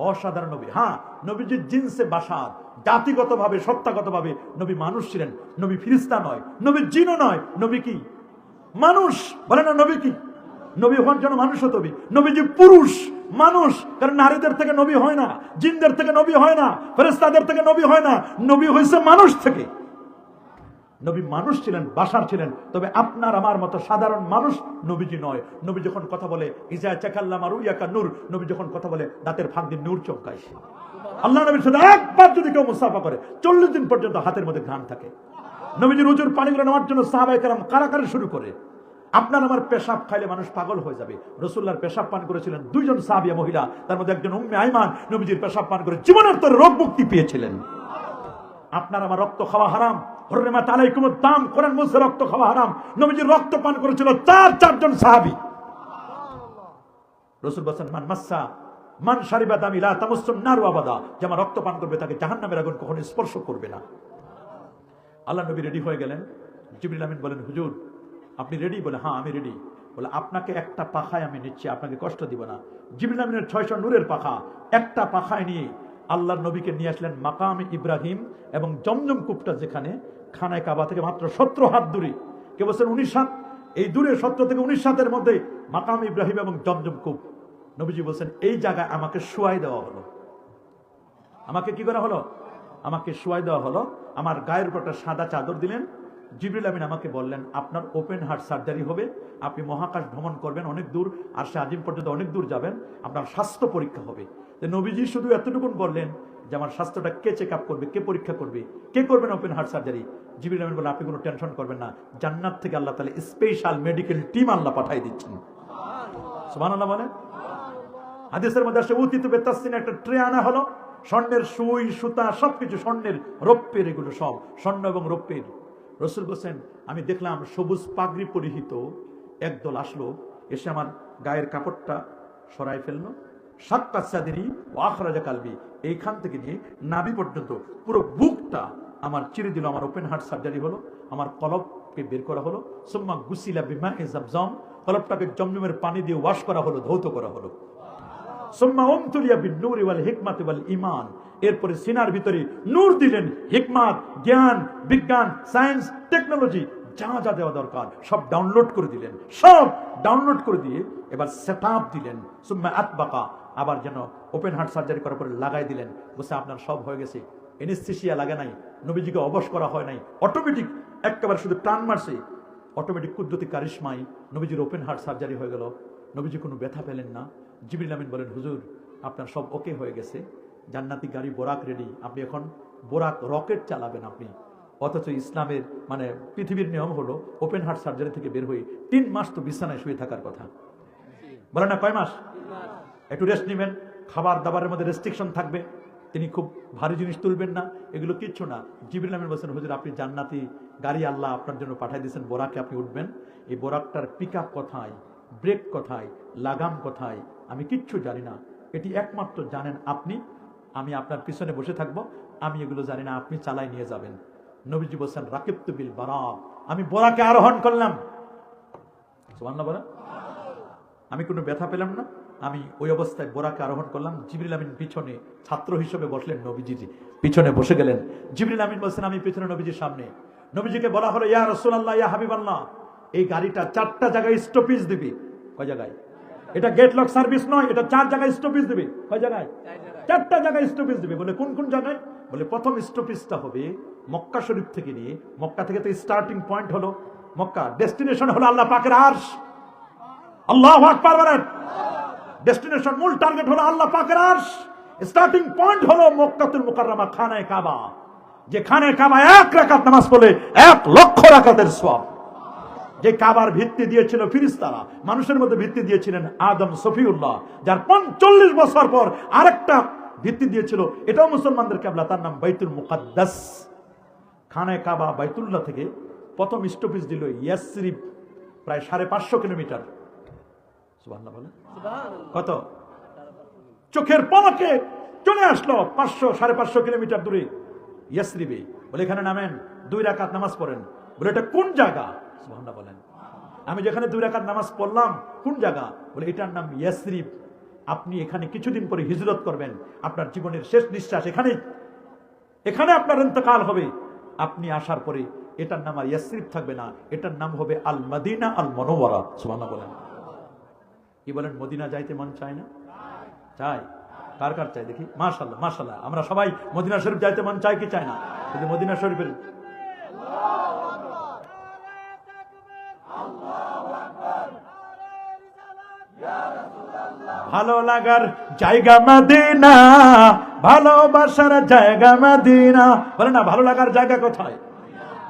অসাধারণ নবী। হ্যাঁ, নবীজির জিনসে বাসার, জাতিগতভাবে সত্তাগতভাবে নবী মানুষ ছিলেন। নবী ফিরিস্তা নয়, নবী জিনও নয়, নবী কি মানুষ। বলে না নবী কি? নবী হওয়ার জন্য মানুষ হতে হবে। নবীজি পুরুষ মানুষ, কারণ নারীদের থেকে নবী হয় না, জিনদের থেকে নবী হয় না, ফেরেশতাদের থেকে নবী হয় না, নবী হয়েছে মানুষ থেকে। নবী মানুষ ছিলেন, বাশার ছিলেন, তবে আপনার আমার মতো সাধারণ মানুষ নবীজি নয়। নবী যখন কথা বলে ইজা চাকাল্লামা রুইয়াকা নূর, নবী যখন কথা বলে দাঁতের ফাঁক দিয়ে নূর চমকায়। আল্লাহ নবীর সাথে একবার যদি কেউ মুসাফা করে 40 দিন পর্যন্ত হাতের মধ্যে ঘ্রাণ থাকে। নবীজির উজুর পানিগুলো নেওয়ার জন্য সাহাবায়ে কেরাম কারাকারি শুরু করে। আপনার আমার পেশাব খাইলে মানুষ পাগল হয়ে যাবে। রাসূলুল্লাহর পেশাব পান করেছিলেন 2 জন সাহাবিয়া মহিলা, তার মধ্যে একজন উম্মে আইমান নবীজির পেশাব পান করে জীবনের তরে রোগ মুক্তি পেয়েছিলেন। আপনার আমার রক্ত খাওয়া হারাম, হুররিমাত আলাইকুমুদ দাম, কোরআন বলছে রক্ত খাওয়া হারাম। নবীজির রক্ত পান করেছিল 4 সাহাবী। রাসূল বলেন মান শারিবা দামি লা তামাসসুন নারু আবাদা, যে আমার রক্ত পান করবে তাকে জাহান্নামের আগুন কখনো স্পর্শ করবে না। আল্লাহ নবী রেডি হয়ে গেলেন। জিবরিল আমিন বলেন হুজুর আপনি রেডি? বলে হ্যাঁ আমি রেডি। বলে আপনাকে একটা পাখায় আমি নিচ্ছি, আপনাকে কষ্ট দিব না। জিবরিল আমিনের 600 নূরের পাখা, একটা পাখায় নিয়ে আল্লাহর নবীকে নিয়ে আসলেন মাকামে ইব্রাহিম এবং জমজম কূপটা যেখানে খানায় কাবা থেকে মাত্র 17 হাত দূরে। কে বলছেন 19 হাত? এই দূরে 17 থেকে 19 হাতের মধ্যে মাকামে ইব্রাহিম এবং জমজম কূপ। নবীজি বলছেন এই জায়গায় আমাকে শোয়াই দেওয়া হলো। আমাকে কি করা হলো? আমাকে শোয়াই দেওয়া হলো। আমার গায়ের উপর একটা সাদা চাদর দিলেন। জিবরিল আমিন আমাকে বললেন আপনার ওপেন হার্ট সার্জারি হবে, আপনি মহাকাশ ভ্রমণ করবেন অনেক দূর, আরশে আজিম পর্যন্ত অনেক দূর যাবেন, আপনার স্বাস্থ্য পরীক্ষা হবে। নবীজি শুধু এতটুকুন বললেন যে আমার স্বাস্থ্যটা কে চেক আপ করবে, কে পরীক্ষা করবে, কে করবেন ওপেন হার্ট সার্জারি? জিবরিল আমিন বললেন আপনি কোনো টেনশন করবেন না, জান্নাত থেকে আল্লাহ তাআলা স্পেশাল মেডিকেল টিম আল্লাহ পাঠিয়ে দিচ্ছেন। সুবহানাল্লাহ বলেন। হাদিসের মধ্যে আসে উতিত বেতাসসিন, একটা ট্রে আনা হলো, স্বর্ণের সুই সুতা সবকিছু স্বর্ণের, রৌপ্যের, এগুলো সব স্বর্ণ এবং রৌপ্যের। রাসূল বলেন আমি দেখলাম সবুজ পাগড়ি পরিহিত একদল আসলো, এসে আমার গায়ের কাপড়টা সরাই ফেললো। সাক্কা সাদরি ওয়া আখরাজা কালবি, এইখান থেকে নিয়ে নাভি পর্যন্ত পুরো বুকটা আমার চিরে দিল। আমার ওপেন হার্ট সার্জারি হলো, আমার কলবকে বের করা হলো। সুম্মা গুসিলা বিমায়ে জামজাম, কলবটাকে জমজমের পানি দিয়ে ওয়াশ করা হলো, ধৌত করা হলো। সুম্মা উমতুলিয়া বিন-নূরি ওয়াল হিকমাতি ওয়াল ঈমান, এরপরে সিনার ভিতরে নূর দিলেন, হিকমত, জ্ঞান, বিজ্ঞান, সায়েন্স, টেকনোলজি, যা যা দেওয়া দরকার সব ডাউনলোড করে দিলেন। সব ডাউনলোড করে দিয়ে এবার সেটআপ দিলেন। সুম্মা আতবাকা, আবার যেন ওপেন হার্ট সার্জারি করার পরে লাগাই দিলেন। বসে আপনার সব হয়ে গেছে, এনেস্থেসিয়া লাগে নাই, নবীজিকে অবশ করা হয় নাই, অটোমেটিক একেবারে শুধু টান মারছে, অটোমেটিক কুদরতি কারিশমায় নবীজির ওপেন হার্ট সার্জারি হয়ে গেল। নবীজি কোনো ব্যথা পেলেন না। জিবরিল আমিন বলেন হুজুর আপনার সব ওকে হয়ে গেছে, জান্নাতি গাড়ি বোরাক রেডি, আপনি এখন বোরাক রকেট চালাবেন আপনি। অথচ ইসলামের মানে পৃথিবীর নিয়ম হলো ওপেন হার্ট সার্জারি থেকে বের হয়ে 3 মাস তো বিছানায় শুয়ে থাকার কথা, বলে না? কয় মাস? একটু রেস্ট নেবেন, খাবার দাবারের মধ্যে রেস্ট্রিকশন থাকবে, তিনি খুব ভারী জিনিস তুলবেন না, এগুলো কিচ্ছু না। জিবরিল আমিন বলেন হুজুর আপনি জান্নাতি গাড়ি আল্লাহ আপনার জন্য পাঠিয়ে দিয়েছেন, বোরাকে আপনি উঠবেন। এই বোরাকটার পিকআপ কোথায়, ব্রেক কোথায়, লাগাম কোথায়, আমি কিচ্ছু জানি না, এটি একমাত্র জানেন আপনি। আমি আপনার পিছনে বসে থাকবো, আমি এগুলো জানি না, আপনি চালাই নিয়ে যাবেন। নবীজি বলছেন রাকিবতু বিল বারাক, আমি বোরাকে আরোহণ করলাম। সুবহানাল্লাহ বলেন। আমি কোনো ব্যথা পেলাম না, আমি ওই অবস্থায় বোরাকে আরোহণ করলাম। জিবরিল আমিন পিছনে ছাত্র হিসেবে বসলেন, নবীজি পিছনে বসে গেলেন। জিবরিল আমিন বলছেন আমি পিছনে, নবীজির সামনে। নবীজিকে বলা হলো ইয়া রাসূলুল্লাহ, ইয়া হাবিবাল্লাহ, এই গাড়িটা 4টা জায়গায় স্টপেজ দিবে। কয় জায়গায়? এটা গেট লক সার্ভিস নয়, এটা 4 জায়গায় স্টপেজ দিবে। কয় জায়গায়? 4টা জায়গায় স্টপেজ দিবে। বলে কোন কোন জায়গায়? বলে প্রথম স্টপেজটা হবে মক্কা শরীফ থেকে নিয়ে, মক্কা থেকে তো স্টার্টিং পয়েন্ট হলো মক্কা, ডেস্টিনেশন হলো আল্লাহ পাকের আরশ। আল্লাহু আকবার বলেন। ডেস্টিনেশন, মূল টার্গেট হলো আল্লাহ পাকের আরশ, স্টার্টিং পয়েন্ট হলো মক্কাতুল মুকাররমা, খানায়ে কাবা। যে খানায়ে কাবা 1 রাকাত নামাজ পড়লে 1 লক্ষ রাকাতের সওয়াব। যে কাবার ভিত্তি দিয়েছিল ফেরেশতারা, মানুষের মধ্যে ভিত্তি দিয়েছিলেন আদম সফিউল্লাহ, যার 45 বছর পর আরেকটা ভিত্তি দিয়েছিল, এটাও মুসলমানদের কিবলা, তার নাম বাইতুল মুকাদ্দাস। খানায়ে কাবা বাইতুল্লাহ থেকে প্রথম স্টপেজ দিল ইয়াসরিব, প্রায় 550 কিলোমিটার। সুবহানাল্লাহ বলেন। কত? চোখের পলকে চলে আসলো 500 550 কিলোমিটার দূরে। ইয়াসরিবে, বলে এখানে নামেন, 2 রাকাত নামাজ পড়েন। বলে এটা কোন জায়গা? সুবহানাল্লাহ বলেন। আমি যেখানে 2 রাকাত নামাজ পড়লাম কোন জায়গা? বলে এটার নাম ইয়াসরিব। আপনি এখানে কিছুদিন পরে হিজরত করবেন, আপনার জীবনের শেষ নিঃশ্বাস এখানে আপনার ইন্তেকাল হবে। আপনি আসার পরে এটার নাম আর ইয়াসরিব থাকবে না, এটার নাম হবে আল মদিনা আল মুনাওয়ারা। সুবহানাল্লাহ বলেন। কি বলেন, মদিনা যাইতে মন চায় না? চাই। কার কার চাই দেখি? মাশাআল্লাহ মাশাআল্লাহ, আমরা সবাই মদিনা শরীফ যাইতে মন চাই কি চায় না? যদি মদিনা শরীফের ভালো লাগার জায়গা মদিনা, ভালোবাসার জায়গা মদিনা। বলে না, ভালো লাগার জায়গা কোথায়?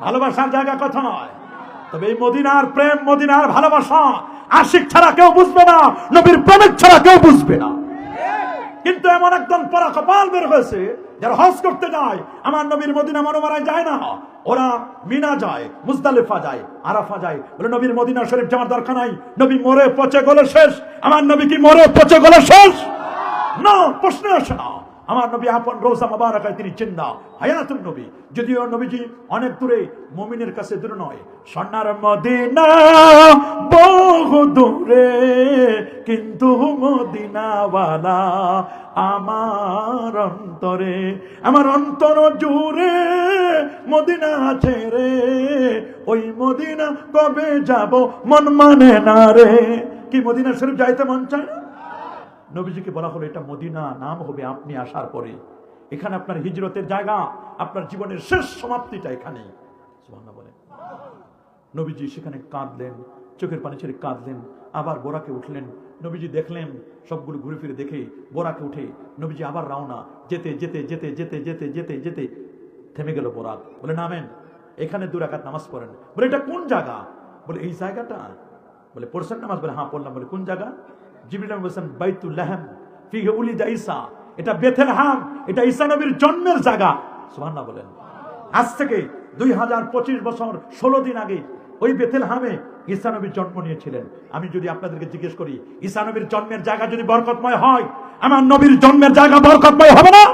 ভালোবাসার জায়গা কোথায়? তবে এই মদিনার প্রেম, মদিনার ভালোবাসা আশিক ছাড়া কেউ বুঝবে না, নবীর প্রেমিক ছাড়া কেউ বুঝবে না। কিন্তু এমন একজন পরা কপাল বের হয়েছে যারা হজ করতে যায়, আমার নবীর মদিনা মনোমারায় যায় না, ওরা মিনা যায়, মুজদালিফা যায়, আরাফা যায়। বলে নবীর মদিনা শরীফ যাওয়ার দরকার নাই, নবী মরে পচে গলে শেষ। আমার নবী কি মরে পচে গলে শেষ? না, প্রশ্ন আসে না। আমার নবী আপন রোজা মুবারাকায় তিনি জিন্দা, হায়াতুন নবী। যদিও নবীজি অনেক দূরে, মুমিনের কাছে দূরে নয়। সোনার মদিনা বহু দূরে, কিন্তু মদিনাওয়ালা আমার অন্তরে, আমার অন্তর জুড়ে মদিনা ছেড়ে, ওই মদিনা কবে যাব মন মানে না রে। কি মদিনা শরীফ যাইতে মন চায় না? নবীজিকে বলা হলো এটা মদিনা নাম হবে আপনি আসার পরে। এখানে আপনার হিজরতের জায়গা, আপনার জীবনের শেষ সমাপ্তিটা এখানেই। সুবহানাল্লাহ বলেন। নবীজি সেখানে কাঁদলেন, চোখের পানি ছেড়ে কাঁদলেন, আবার বোরাকে উঠলেন। নবীজি দেখলেন সবগুলো ঘুরে ফিরে দেখে বোরাকে উঠে নবীজি আবার রওনা। যেতে যেতে যেতে যেতে যেতে যেতে যেতে থেমে গেল বোরাক। বলে নামেন, এখানে 2 রাকাত নামাজ পড়েন। বলে এটা কোন জায়গা? বলে এই জায়গাটা। বলে পড়ছেন নামাজ? বলে হ্যাঁ পড়লাম। বলে কোন জায়গা? জিবরিল আমিন বলেছেন বাইতুল লাহম ফিহি উলিদা ঈসা, এটা বেথলেহেম, এটা ঈসা নবীর জন্মের জায়গা। সুবহানাল্লাহ বলেন। আজ থেকে 2025 বছর 16 দিন আগে ওই বেথলেহেমে ঈসা নবীর জন্ম নিয়েছিলেন। আমি যদি আপনাদেরকে জিজ্ঞেস করি ঈসা নবীর জন্মের জায়গা যদি বরকতময় হয়, আমার নবীর জন্মের জায়গা বরকতময় হবে না?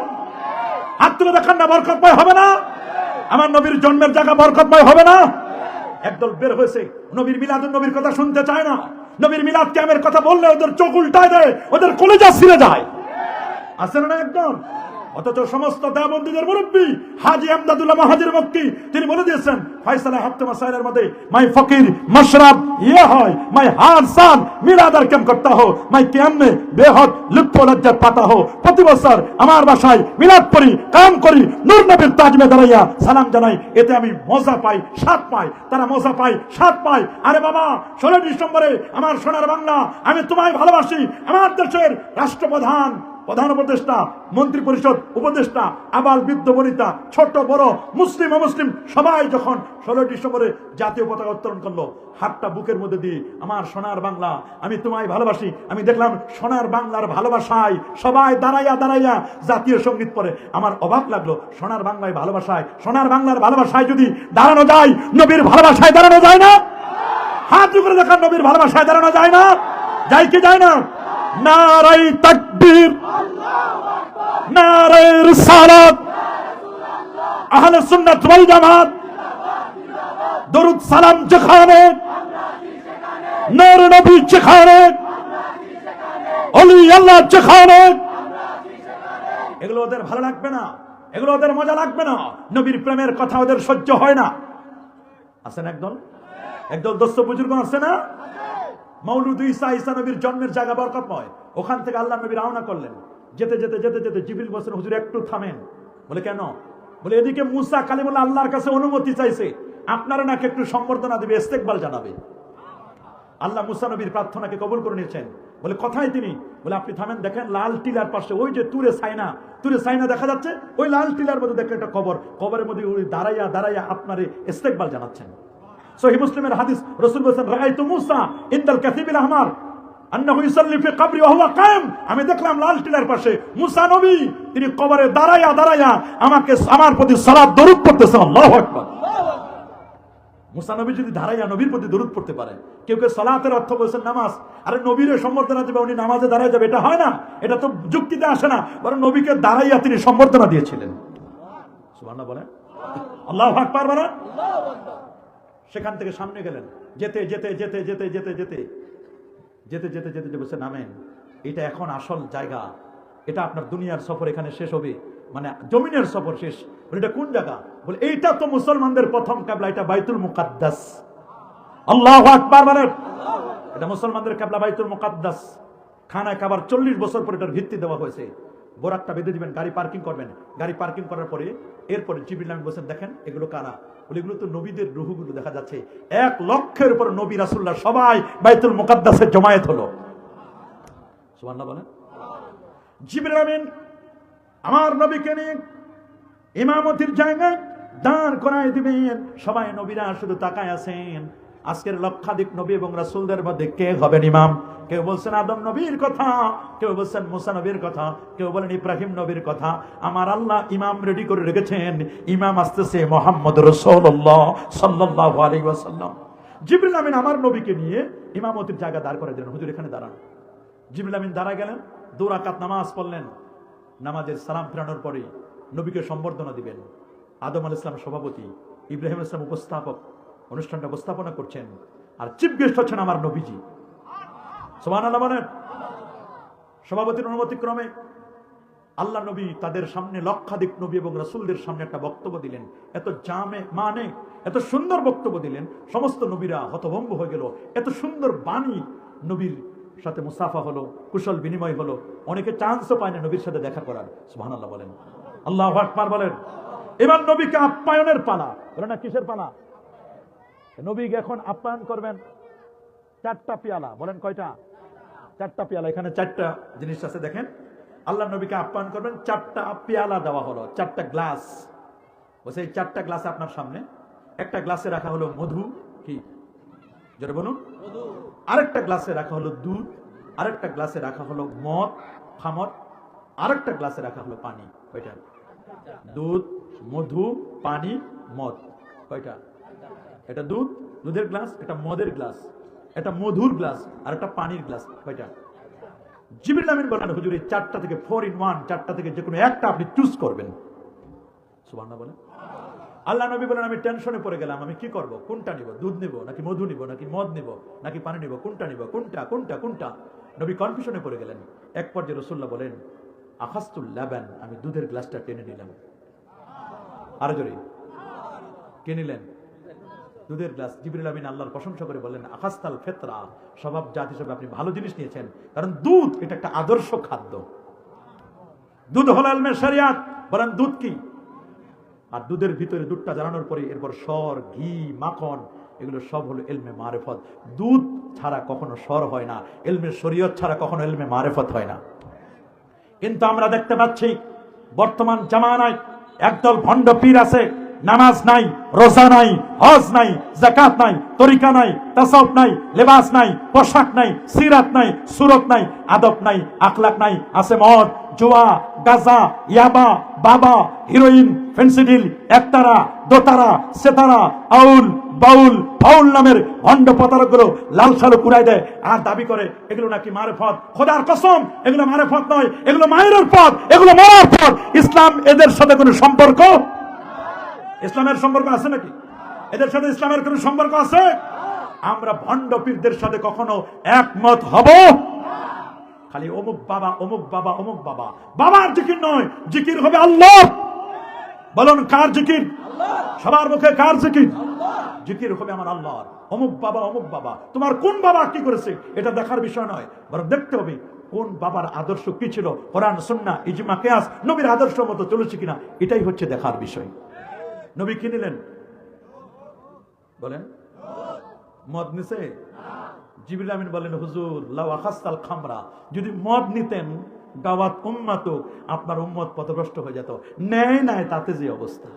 হাত তুলে দেখান না, বরকতময় হবে না? আমার নবীর জন্মের জায়গা বরকতময় হবে না? একদল বের হয়েছে নবীর মিলাদুন নবীর কথা শুনতে চায় না। নবীর মিলাদ কিয়ামের কথা বললে ওদের চোখ উল্টায় দেয়, ওদের কলিজা ছিঁড়ে যায়। আছে না একদম? অথচ সমস্ত দেওবন্দীদের মুরব্বী হাজী আমদাদুল্লাহ মাহাজির মক্কি তিনি বলে দিয়েছেন ফয়সালা হাফতে মাসাইলের মধ্যে, মাই ফকির মশরাব ইয়ে হয়, মাই হার সাল মিলাদ আর কেম করতা হো, মাই কিয়াম মে বেহদ লুৎফ লজ্জত পাতা হো। প্রতি বছর আমার বাসায় মিলাদ পড়ি, কাম করি, নূর নবীর তাজমে দাঁড়াইয়া সালাম জানাই, এতে আমি মজা পাই, স্বাদ পাই, তারা মজা পায়, স্বাদ পায়। আরে বাবা, 16 ডিসেম্বরে আমার সোনার বাংলা, আমি তোমায় ভালোবাসি। আমার দেশের রাষ্ট্রপ্রধান, প্রধান উপদেষ্টা, মন্ত্রী পরিষদ উপদেষ্টা, আবাল বৃদ্ধ বনিতা, ছোট বড়, মুসলিম অমুসলিম সবাই যখন 16 ডিসেম্বরে জাতীয় পতাকা উত্তোলন করলো, হাতটা বুকের মধ্যে দিয়ে আমার সোনার বাংলা, আমি তোমায় ভালোবাসি। আমি দেখলাম সোনার বাংলার ভালোবাসায় সবাই দাঁড়াইয়া দাঁড়াইয়া জাতীয় সঙ্গীত পড়ে। আমার অবাক লাগলো, সোনার বাংলায় ভালোবাসায়, সোনার বাংলার ভালোবাসায় যদি দাঁড়ানো যায়, নবীর ভালোবাসায় দাঁড়ানো যায় না? হাত করে দেখান, নবীর ভালোবাসায় দাঁড়ানো যায় না? যায় কি যায় না? নারাই তাকবীর, নারায়ে রিসালাত, আহলে সুন্নাত ওয়াল জামাত, দরুদ সালাম যেখানে, নূর নবী যেখানে, ওলি আল্লাহ যেখানে। এগুলো ওদের ভালো লাগবে না, এগুলো ওদের মজা লাগবে না। নবীর প্রেমের কথা ওদের সহ্য হয় না। আছেন একদল দোস্ত বুজুর্গ আছে না? মৌলুদ ঈসা, ঈসা নবীর জন্মের জায়গা বরকতময়। ওখান থেকে আল্লাহ নবী রওনা করলেন। যেতে যেতে যেতে যেতে জিবরিল বলছেন হুজুর একটু থামেন। বলে কেন? বলে এদিকে মুসা কালিমুল্লাহ আল্লাহর কাছে অনুমতি চাইছে, আপনারা নাকি একটু সম্বর্ধনা দেবে, ইস্তেকবাল জানাবে। আল্লাহ মুসা নবীর প্রার্থনাকে কবুল করে নিয়েছেন। বলে কথাই তিনি, বলে আপনি থামেন, দেখেন লাল টিলার পাশে ওই যে তুরে সাইনা দেখা যাচ্ছে, ওই লাল টিলার মধ্যে দেখেন একটা কবর, কবরের মধ্যে দাঁড়াইয়া দাঁড়াইয়া আপনার ইস্তেকবাল জানাচ্ছেন। সহিহ মুসলিমের হাদিস, রাসূল বলেছেন রাআইতু মুসা ইনদাল কাসিবিল আহমার আন্নাহু ইসাল্লি ফি কবরি ওয়া হুয়া কায়েম। আমি দেখলাম লাল টিলার পাশে মুসা নবী তিনি কবরে দাঁড়াইয়া দাঁড়াইয়া আমাকে, আমার প্রতি সালাত দরুদ পড়তেছেন। আল্লাহু আকবার। মুসা নবী যদি দাঁড়াইয়া নবীর প্রতি দরুদ পড়তে পারে, কেউ কেউ সালাতের অর্থ বলছেন নামাজ, আরে নবীর সম্বর্ধনা দেবে, উনি নামাজে দাঁড়ায় যাবে, এটা হয় না, এটা তো যুক্তিতে আসে না। বরং নবীকে দাঁড়াইয়া তিনি সম্বর্ধনা দিয়েছিলেন। সুবহানাল্লাহ বলেন, আল্লাহু আকবার বলেন। সেখান থেকে সামনে গেলেন, যেতে যেতে যেতে যেতে যেতে যেতে যেতে যেতে যেতে যে বলছে নামেন, এটা এখন আসল জায়গা, এটা আপনার দুনিয়ার সফর এখানে শেষ হবে, মানে জমিনের সফর শেষ। বলে এটা কোন জায়গা? বলে এইটা তো মুসলমানদের প্রথম কিবলা, এটা বাইতুল মুকাদ্দাস। আল্লাহু আকবার বলেন। এটা মুসলমানদের কিবলা বাইতুল মুকাদ্দাস। খানা কাবার 40 বছর পর এটার ভিত্তি দেওয়া হয়েছে। বোরাকটা বেঁধে দিবেন, গাড়ি পার্কিং করবেন। গাড়ি পার্কিং করার পরে এরপরে জিবরিল আমিন বলেন, দেখেন এগুলো কারা? বলে এগুলো তো নবীদের রূহগুলো দেখা যাচ্ছে। 1 লক্ষের উপর নবী রাসূলুল্লাহ সবাই বাইতুল মুকাদ্দাসে জমায়েত হলো। সুবহানাল্লাহ বলেন। জিবরিল আমিন আমার নবীকে নিয়ে ইমামতির জায়গায় দাঁড় করায় দিবেন। সবাই নবীরা শুধু তাকায় আছেন। আজকের লক্ষাধিক নবী এবং রাসূলদের মধ্যে কে হবেন ইমাম? কেউ বলছেন আদম নবীর কথা, কেউ বলছেন মুসা নবীর কথা, কেউ বলেন ইব্রাহিম নবীর কথা। আমার আল্লাহ ইমাম রেডি করে রেখেছেন। ইমাম আসতেছে মুহাম্মদ রাসূলুল্লাহ সাল্লাল্লাহু আলাইহি ওয়াসাল্লাম। জিবরিল আমিন আমার নবীকে নিয়ে ইমামতির জায়গা দাঁড় করে দিলেন, হুজুর এখানে দাঁড়ান। জিবরিল আমিন দাঁড়ায় গেলেন, 2 রাকাত নামাজ পড়লেন। নামাজের সালাম ফেরানোর পরে নবীকে সম্বর্ধনা দিবেন। আদম আলাইহিস সালাম সভাপতি, ইব্রাহিম আলাইহিস সালাম উপস্থাপক, অনুষ্ঠানটা উপস্থাপনা করছেন। আর চিফ গেস্ট হচ্ছেন আমার নবীজি। সুবহানাল্লাহ বলেন। সভাপতির অনুমতি ক্রমে আল্লাহ নবী তাদের সামনে, লক্ষাধিক নবী এবং রাসূলদের সামনে একটা বক্তব্য দিলেন। এত জামে মানে এত সুন্দর বক্তব্য দিলেন, সমস্ত নবীরা হতভম্ব হয়ে গেল। এত সুন্দর বাণী, নবীর সাথে মুসাফা হলো, কুশল বিনিময় হলো। অনেকে চান্সও পায় না নবীর সাথে দেখা করার। সুবহানাল্লাহ বলেন, আল্লাহু আকবার বলেন। এবার নবীকে আপ্যায়নের পালা। বলে না কিসের পালা? নবীকে এখন আপ্যায়ন করবেন 4টা পেয়ালা। বলেন কয়টা? 4টা পেয়ালা। এখানে 4টা জিনিস আছে দেখেন। আল্লাহ নবীকে আপ্যায়ন করবেন, 4টা পেয়ালা দেওয়া হলো, 4টা গ্লাস। বলছে এই 4টা গ্লাস আপনার সামনে। একটা গ্লাসে রাখা হলো মধু, কি জোরে বলুন, আরেকটা গ্লাসে রাখা হলো দুধ, আরেকটা গ্লাসে রাখা হলো মদ খামর, আরেকটা গ্লাসে রাখা হলো পানি। কয়টা? দুধ, মধু, পানি, মদ। কয়টা? এটা দুধ, দুধের গ্লাস, এটা মদের গ্লাস, এটা মধুর গ্লাস, আর একটা পানির গ্লাস। কয়টা? জিবরিল আমিন বলেন, হুজুর এই 4টা থেকে 4 in 1, 4টা থেকে যে কোনো একটা আপনি চুজ করবেন। সুবহানাল্লাহ বলেন। আল্লাহ নবী বলেন, আমি টেনশনে পড়ে গেলাম, আমি কি করব? কোনটা নিব? দুধ নিব নাকি মধু নিব নাকি মদ নিব নাকি পানি নিব? কোনটা নিব? কোনটা কোনটা কোনটা? নবী কনফিউশনে পড়ে গেলেন। এক পর্যায়ে রাসূলুল্লাহ বলেন, আখাসতুল লাবান, আমি দুধের গ্লাসটা টেনে নিলাম। আরো জোরে, কে নিলেন? দুধের গ্লাস। জিবরিল আমিন আল্লাহর প্রশংসা করে বললেন, আখাস্তাল ফিতরা, স্বভাব জাত হিসেবে আপনি ভালো জিনিস নিয়েছেন। কারণ দুধ এটা একটা আদর্শ খাদ্য। দুধ হলো ইলমে শরিয়াত। বলেন দুধ কি? আর দুধের ভিতরে দুধটা জানানোর পরে এরপর সর, ঘি, মাখন, এগুলো সব হলো ইলমে মারিফত। দুধ ছাড়া কখনো সর হয় না, ইলমে শরীয়ত ছাড়া কখনো ইলমে মারিফত হয় না। কিন্তু আমরা দেখতে পাচ্ছি বর্তমান জামানায় একদল ভণ্ড পীর আছে, নামাজ নাই, রোজা নাই, হজ নাই, যাকাত নাই, তরিকা নাই, তাসাউফ নাই, লেবাস নাই, পোশাক নাই, সিরাত নাই, সুরত নাই, আদব নাই, আখলাক নাই। আছে মদ, জুয়া, গাঁজা, ইয়াবা, বাবা, হিরোইন, ফেন্সিডিল, একতারা, দোতারা, সেতারা, আউল, বাউল, ফাউল নামের ভণ্ড প্রতারকগুলো লাল সালু কুড়াই দেয় আর দাবি করে এগুলো নাকি মারেফত। খোদার কসম, এগুলো মারেফত নয়, এগুলো মায়ের পথ, এগুলো মরার পথ। ইসলাম এদের সাথে কোনো সম্পর্ক, ইসলামের সম্পর্ক আছে নাকি? এদের সাথে ইসলামের কোনো সম্পর্ক আছে? আমরা ভণ্ড পীরদের সাথে কখনো একমত হব? খালি অমুক বাবা, অমুক বাবা, অমুক বাবা। বাবার জিকির নয়, জিকির হবে আল্লাহ। বলুন কার জিকির? সবার মুখে কার জিকির? জিকির হবে আমার আল্লাহর। অমুক বাবা, অমুক বাবা। তোমার কোন বাবা কি করেছে এটা দেখার বিষয় নয়, বরং দেখতে হবে কোন বাবার আদর্শ কি ছিল, কোরআন সুন্নাহ ইজমা কিয়াস নবীর আদর্শ মতো চলেছে কিনা, এটাই হচ্ছে দেখার বিষয়। নবী কি নিলেন? বলেন মদ নিছে? জিবরিল আমিন বলেন, হুজুর লাউ আখাস্তাল খামরা, যদি মদ নিতেন গাওয়াত উম্মাত, আপনার উম্মত পথভ্রষ্ট হয়ে যেত। নেয় নাই তাতে যে অবস্থা।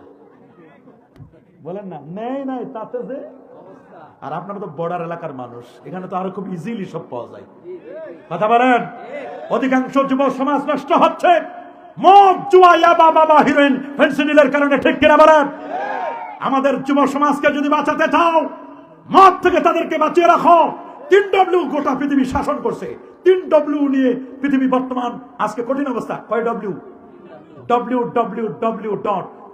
বলেন না, নেয় নাই তাতে যে অবস্থা। আর আপনারা তো বর্ডার এলাকার মানুষ, এখানে তো আরো খুব ইজিলি সব পাওয়া যায়। কথা বলেন। অধিকাংশ যুব সমাজ নষ্ট হচ্ছে মদ, জুয়া, ইয়াবা, বাবা, হিরোইন, ফেন্সিডিলের কারণে। ঠিক কিনা বলেন? আমাদের যুব সমাজকে যদি বাঁচাতে চাও, মদ থেকে তাদেরকে বাঁচিয়ে রাখো। 3W গোটা পৃথিবী শাসন করছে। 3W নিয়ে পৃথিবী বর্তমান আজকে কঠিন অবস্থা। কয় ডব্লিউ? www.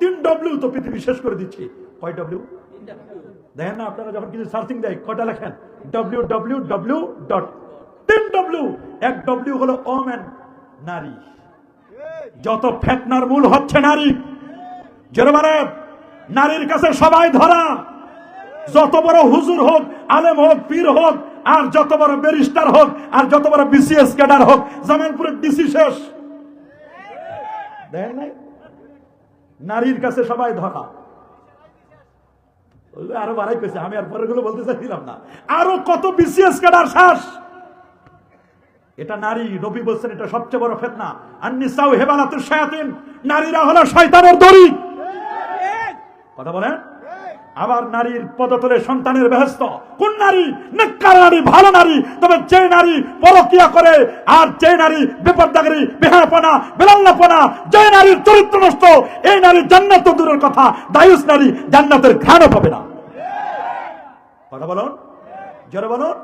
3W তো পৃথিবী শেষ করে দিচ্ছে। কয় ডব্লিউ দেখেন না আপনারা যখন কিছু সার্চিং দেয় কয়টা লেখেন www. 3W। এক ডব্লিউ হলো ওমেন, নারী। যত ফেতনার মূল হচ্ছে নারী। যেরকম নারীর কাছে সবাই ধরা, যত বড় হুজুর হোক, আলেম হোক, পীর হোক, আর যত বড় ব্যারিস্টার হোক, আর যত বড় বিসিএস ক্যাডার হোক, জামালপুরের ডিসি শেষ। দেখেন নাই নারীর কাছে সবাই ধরা। আরো বাড়াই পেয়েছে, আমি আর পরে গুলো বলতে চাইছিলাম না। আরো কত বিসিএস ক্যাডার শেষ। এটা নারী, নবী বলছেন এটা সবচেয়ে বড় ফিতনা। আন-নিসাউ হিবালাতুশ শায়াতিন, নারীরা হলো শয়তানের দড়ি। কথা বলেন। আবার নারীর পদতলে সন্তানের বেহেশত। কোন নারী? নেককার নারী, ভালো নারী। তবে যে নারী পরকিয়া করে, আর যে নারী বেপরদাগিরি, বেহায়াপনা, বেলাল্লাপনা, যে নারীর চরিত্র নষ্ট, এই নারী জান্নাত তো দূরের কথা, দায়ুস নারী জান্নাতের ঘ্রাণও পাবে না। কথা বলুন, জোরে বলুন।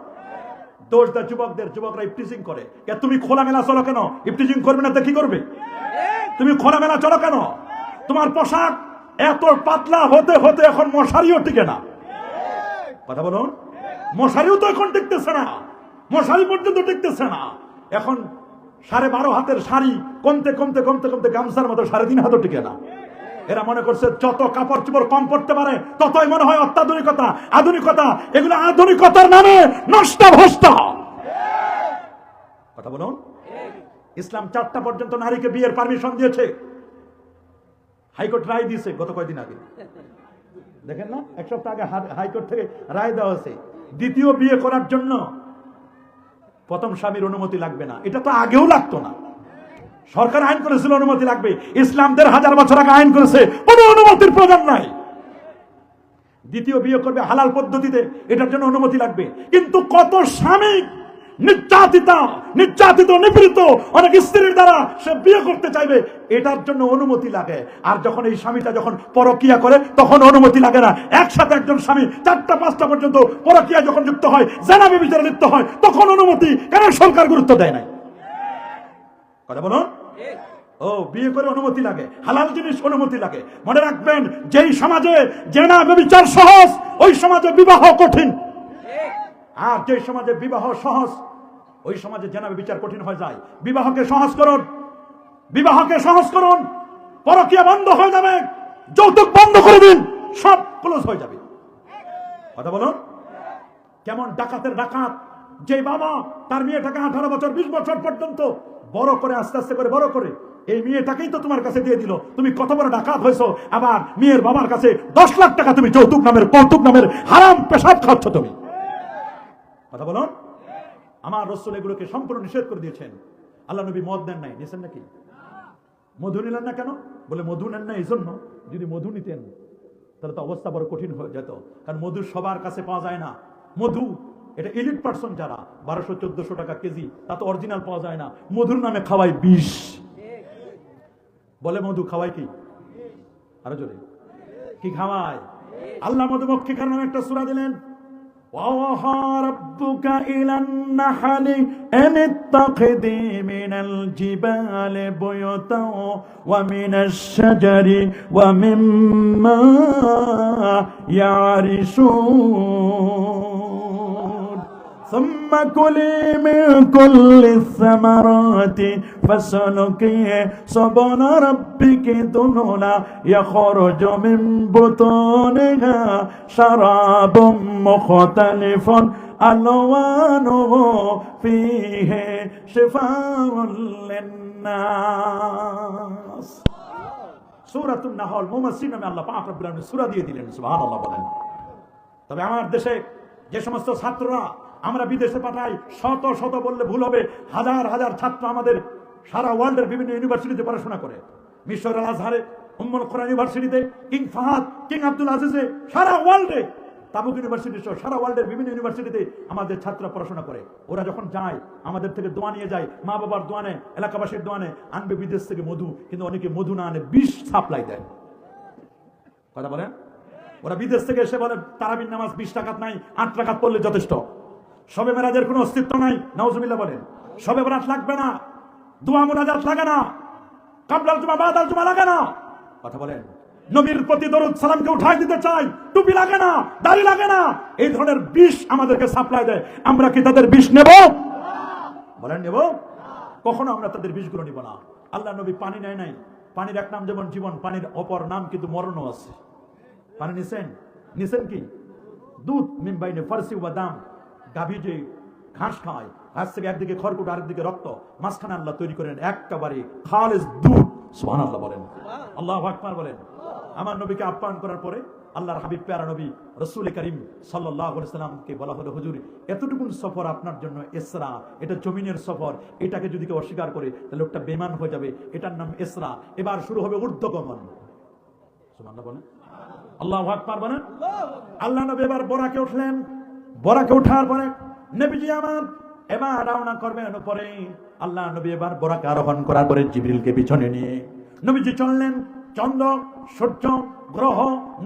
দোষ দেয় যুবকদের। যুবকরা ইফটিজিং করে। তুমি খোলামেলা চলো কেন? ইফটিজিং করবে না তো কি করবে? তুমি খোলামেলা চলো কেন? তোমার পোশাক এত পাতলা হতে হতে এখন মশারিও টিকে না। কথা বলুন। মশারিও তো এখন টিকতেছে না, মশারি পর্যন্ত টিকতেছে না। এখন 12.5 হাতের শাড়ি কমতে কমতে কমতে কমতে গামছার মতো 3.5 হাতও টিকে না। এরা মনে করছে যত কাপড় চোপড় কম পড়তে পারে ততই মনে হয় অত্যাধুনিকতা, আধুনিকতা। এগুলো আধুনিকতার নামে নষ্ট ভ্রষ্ট। কথা বলুন। ইসলাম 4টা পর্যন্ত নারীকে বিয়ের পারমিশন দিয়েছে। হাইকোর্ট রায় দিয়েছে গত কয়েকদিন আগে, দেখেন না? 1 সপ্তাহ আগে হাইকোর্ট থেকে রায় দেওয়া হয়েছে। দ্বিতীয় বিয়ে করার জন্য প্রথম স্বামীর অনুমতি লাগবে না। এটা তো আগেও লাগতো না। সরকার আইন করেছিল অনুমতি লাগবে। ইসলাম 1500 বছর আগে আইন করেছে কোনো অনুমতির প্রয়োজন নাই। দ্বিতীয় বিয়ে করবে হালাল পদ্ধতিতে, এটার জন্য অনুমতি লাগবে। কিন্তু কত স্বামী নির্যাতিত নিপীড়িত, অনেক স্ত্রীর দ্বারা সে বিয়ে করতে চাইবে, এটার জন্য অনুমতি লাগে। আর যখন এই স্বামীটা যখন পরকিয়া করে তখন অনুমতি লাগে না। একসাথে একজন স্বামী 4টা 5টা পর্যন্ত পরকিয়া যখন যুক্ত হয়, জেনা ব্যভিচারে লিপ্ত হয়, তখন অনুমতি কেন সরকার গুরুত্ব দেয় নাই? কথা বলুন। ও বিয়ে করে অনুমতি লাগে, হালাল জিনিস অনুমতি লাগে। মনে রাখবেন, যেই সমাজে জেনা ব্যভিচার সহজ, ওই সমাজে বিবাহ কঠিন। আর যে সমাজে বিবাহ সহজ, ওই সমাজে জেনা ব্যভিচার কঠিন হয়ে যায়। বিবাহকে সহজ করুন, বিবাহকে সহজ করুন। পরকীয়া বন্ধ হয়ে যাবে, যৌতুক বন্ধ করে দিন, সব ক্লোজ হয়ে যাবে। কথা বলুন। কেমন ডাকাতের ডাকাত, যে বাবা তার মেয়েটাকে 18 বছর 20 বছর পর্যন্ত বড় করে আস্তে আস্তে করে বড় করে এই মেয়েটাকেই তো তোমার কাছে দিয়ে দিল। তুমি কত বড় ডাকাত হয়েছো। আবার মেয়ের বাবার কাছে 10 লাখ টাকা তুমি যৌতুক নামের, কৌতুক নামের হারাম পেশাব খাচ্ছ তুমি। কথা বলুন। আমার রাসূল এগুলোকে সম্পূর্ণ নিষেধ করে দিয়েছেন। আল্লাহ নবী মদ দেন নাই, নিছেন নাকি? মধু নিলেন না কেন? বলে মধু নেন না এই জন্য, যদি মধু নিতেন তাহলে তো অবস্থা বড় কঠিন হয়ে যেত। কারণ মধু সবার কাছে পাওয়া যায় না। মধু এটা এলিট পার্সন যারা, 1200-1400 টাকা কেজি, তা তো অরিজিনাল পাওয়া যায় না। মধুর নামে খাওয়াই বিষ। বলে মধু খাওয়াই কি? আরো জোরে কি খাওয়ায়? আল্লাহ মধুমক্ষিকার নামে একটা সূরা দিলেন। وَأَوْحَى رَبُّكَ إِلَى النَّحْلِ أَنِ اتَّخِذِي مِنَ الْجِبَالِ بُيُوتًا وَمِنَ الشَّجَرِ وَمِمَّا يَعْرِشُونَ ثُمَّ كُلِي مِن كُلِّ الثَّمَرَاتِ فَاسْلُكِي سُبُلَ رَبِّكِ ذُلُلًا يَخْرُجُ مِن بُطُونِهَا شَرَابٌ مُخْتَلِفٌ أَلْوَانُهُ فِيهِ شِفَاءٌ لِلنَّاسِ। সূরাতুন নাহল মুমাসসির নামে আল্লাহ পাক রব্বুল আলামিন সূরা দিয়ে দিলেন। সুবহানাল্লাহ বলেন। তবে আমার দেশে যে সমস্ত ছাত্ররা আমরা বিদেশে পাঠাই, শত শত বললে ভুল হবে, হাজার হাজার ছাত্র আমাদের সারা ওয়ার্ল্ডের বিভিন্ন ইউনিভার্সিটিতে পড়াশোনা করে। মিশর আল আজহারে, উম্মুল কোরআন ইউনিভার্সিটিতে, কিং ফাহাদ, কিং আব্দুল আজিজে, সারা ওয়ার্ল্ডে, তাবুক ইউনিভার্সিটি সহ সারা ওয়ার্ল্ডের বিভিন্ন ইউনিভার্সিটিতে আমাদের ছাত্ররা পড়াশোনা করে। ওরা যখন যায় আমাদের থেকে দোয়া নিয়ে যায়, মা বাবার দোয়া নেয়, এলাকাবাসীর দোয়া নেয়, আনবে বিদেশ থেকে মধু। কিন্তু অনেকে মধু না আনে, বিষ সাপ্লাই দেয়। কথা বলেন। ওরা বিদেশ থেকে এসে বলে তারাবির নামাজ 20 রাকাত নাই, 8 রাকাত পড়লে যথেষ্ট। শবে মেরাজের কোনো অস্তিত্ব নাই, নাউজুবিল্লাহ বলেন। শবে বরাত লাগবে না, দোয়া মুনাজাত লাগে না, কাবলাল জুমা বাদাল জুমা লাগে না। কথা বলেন, নবীর প্রতি দরুদ সালামকে উঠাই দিতে চাই, টুপি লাগে না, দাড়ি লাগে না, এই ধরনের বিষ আমাদেরকে সাপ্লাই দেয়, আমরা কি তাদের বিষ নেব? বলেন নেব? কখনো আমরা তাদের বিষগুলো নিব না। আল্লাহ নবী পানি নেয় নাই। পানির এক নাম যেমন জীবন, পানির অপর নাম কিন্তু মরণও আছে। পানি নিছেন? নিছেন কি? দুধ মিন বাইনে ফারসি ওয়া দাম। গাভী যে ঘাস খায়, ঘাস থেকে একদিকে খড়কুটো আরেকদিকে রক্ত, মাঝখানে আল্লাহ তৈরি করেন একেবারে খালেস দুধ। সুবহানাল্লাহ বলেন, আল্লাহু আকবার বলেন। আমার নবীকে আপ্যায়ন করার পরে আল্লাহর হাবিব প্যারা নবী রাসূল করিম সাল্লাল্লাহু আলাইহি সাল্লামকে বলা হলো, হুজুর এতটুকুন সফর আপনার জন্য ইসরা, এটা জমিনের সফর, এটাকে যদি কেউ অস্বীকার করে তাহলে লোকটা বেঈমান হয়ে যাবে, এটার নাম ইসরা। এবার শুরু হবে ঊর্ধ্বগমন। সুবহানাল্লাহ বলেন, আল্লাহু আকবার বলেন। আল্লাহ নবী এবার বোরাকে উঠলেন। বোরাকে ওঠার পরে নবীজি আমার এবার রওনা করবেন উপরে। আল্লাহ নবী এবার বোরাকে আরোহণ করার পরে জিবরিলকে পিছনে নিয়ে নবীজি চললেন। চন্দ্র, সূর্য, গ্রহ,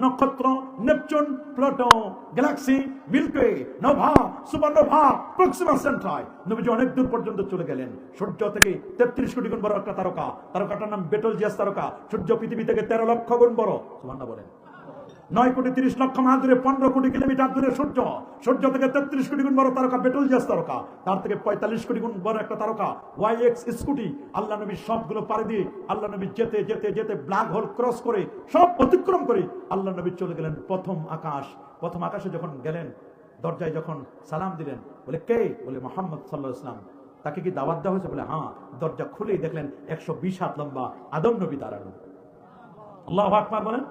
নক্ষত্র, Neptune, Pluto, galaxy, milky, nova, supernova, Proxima Centauri নবীজি অনেক দূর পর্যন্ত চলে গেলেন। সূর্য থেকে 33 কোটি গুণ বড় একটা তারকা, তারকাটার নাম বেটলজিয়াস তারকা। সূর্য পৃথিবী থেকে 13 লক্ষ গুণ বড়। সুবহানাল্লাহ বলেন। 9 কোটি 30 লক্ষ মাইল দূরে, 15 কোটি কিলোমিটার দূরে সূর্য। সূর্য থেকে 33 কোটি গুণ বড় তারকা বেটলজিয়াস তারকা। তার থেকে 45 কোটি গুণ বড় একটা তারকা ওয়াইএক্স স্কুটি। আল্লাহ নবী সবগুলো পাড়ি দিয়ে আল্লাহ নবী যেতে যেতে যেতে ব্ল্যাক হোল ক্রস করে সব অতিক্রম করে আল্লাহ নবী চলে গেলেন প্রথম আকাশ। প্রথম আকাশে যখন গেলেন, দরজায় যখন সালাম দিলেন, বলে কে? বলে মুহাম্মদ সাল্লাল্লাহু আলাইহি ওয়াসাল্লাম। তাকে কি দাওয়াত দেওয়া হয়েছে? বলে হ্যাঁ। দরজা খুলেই দেখলেন 120 হাত লম্বা আদম নবী দাঁড়ানো। আল্লাহু আকবার বলেন।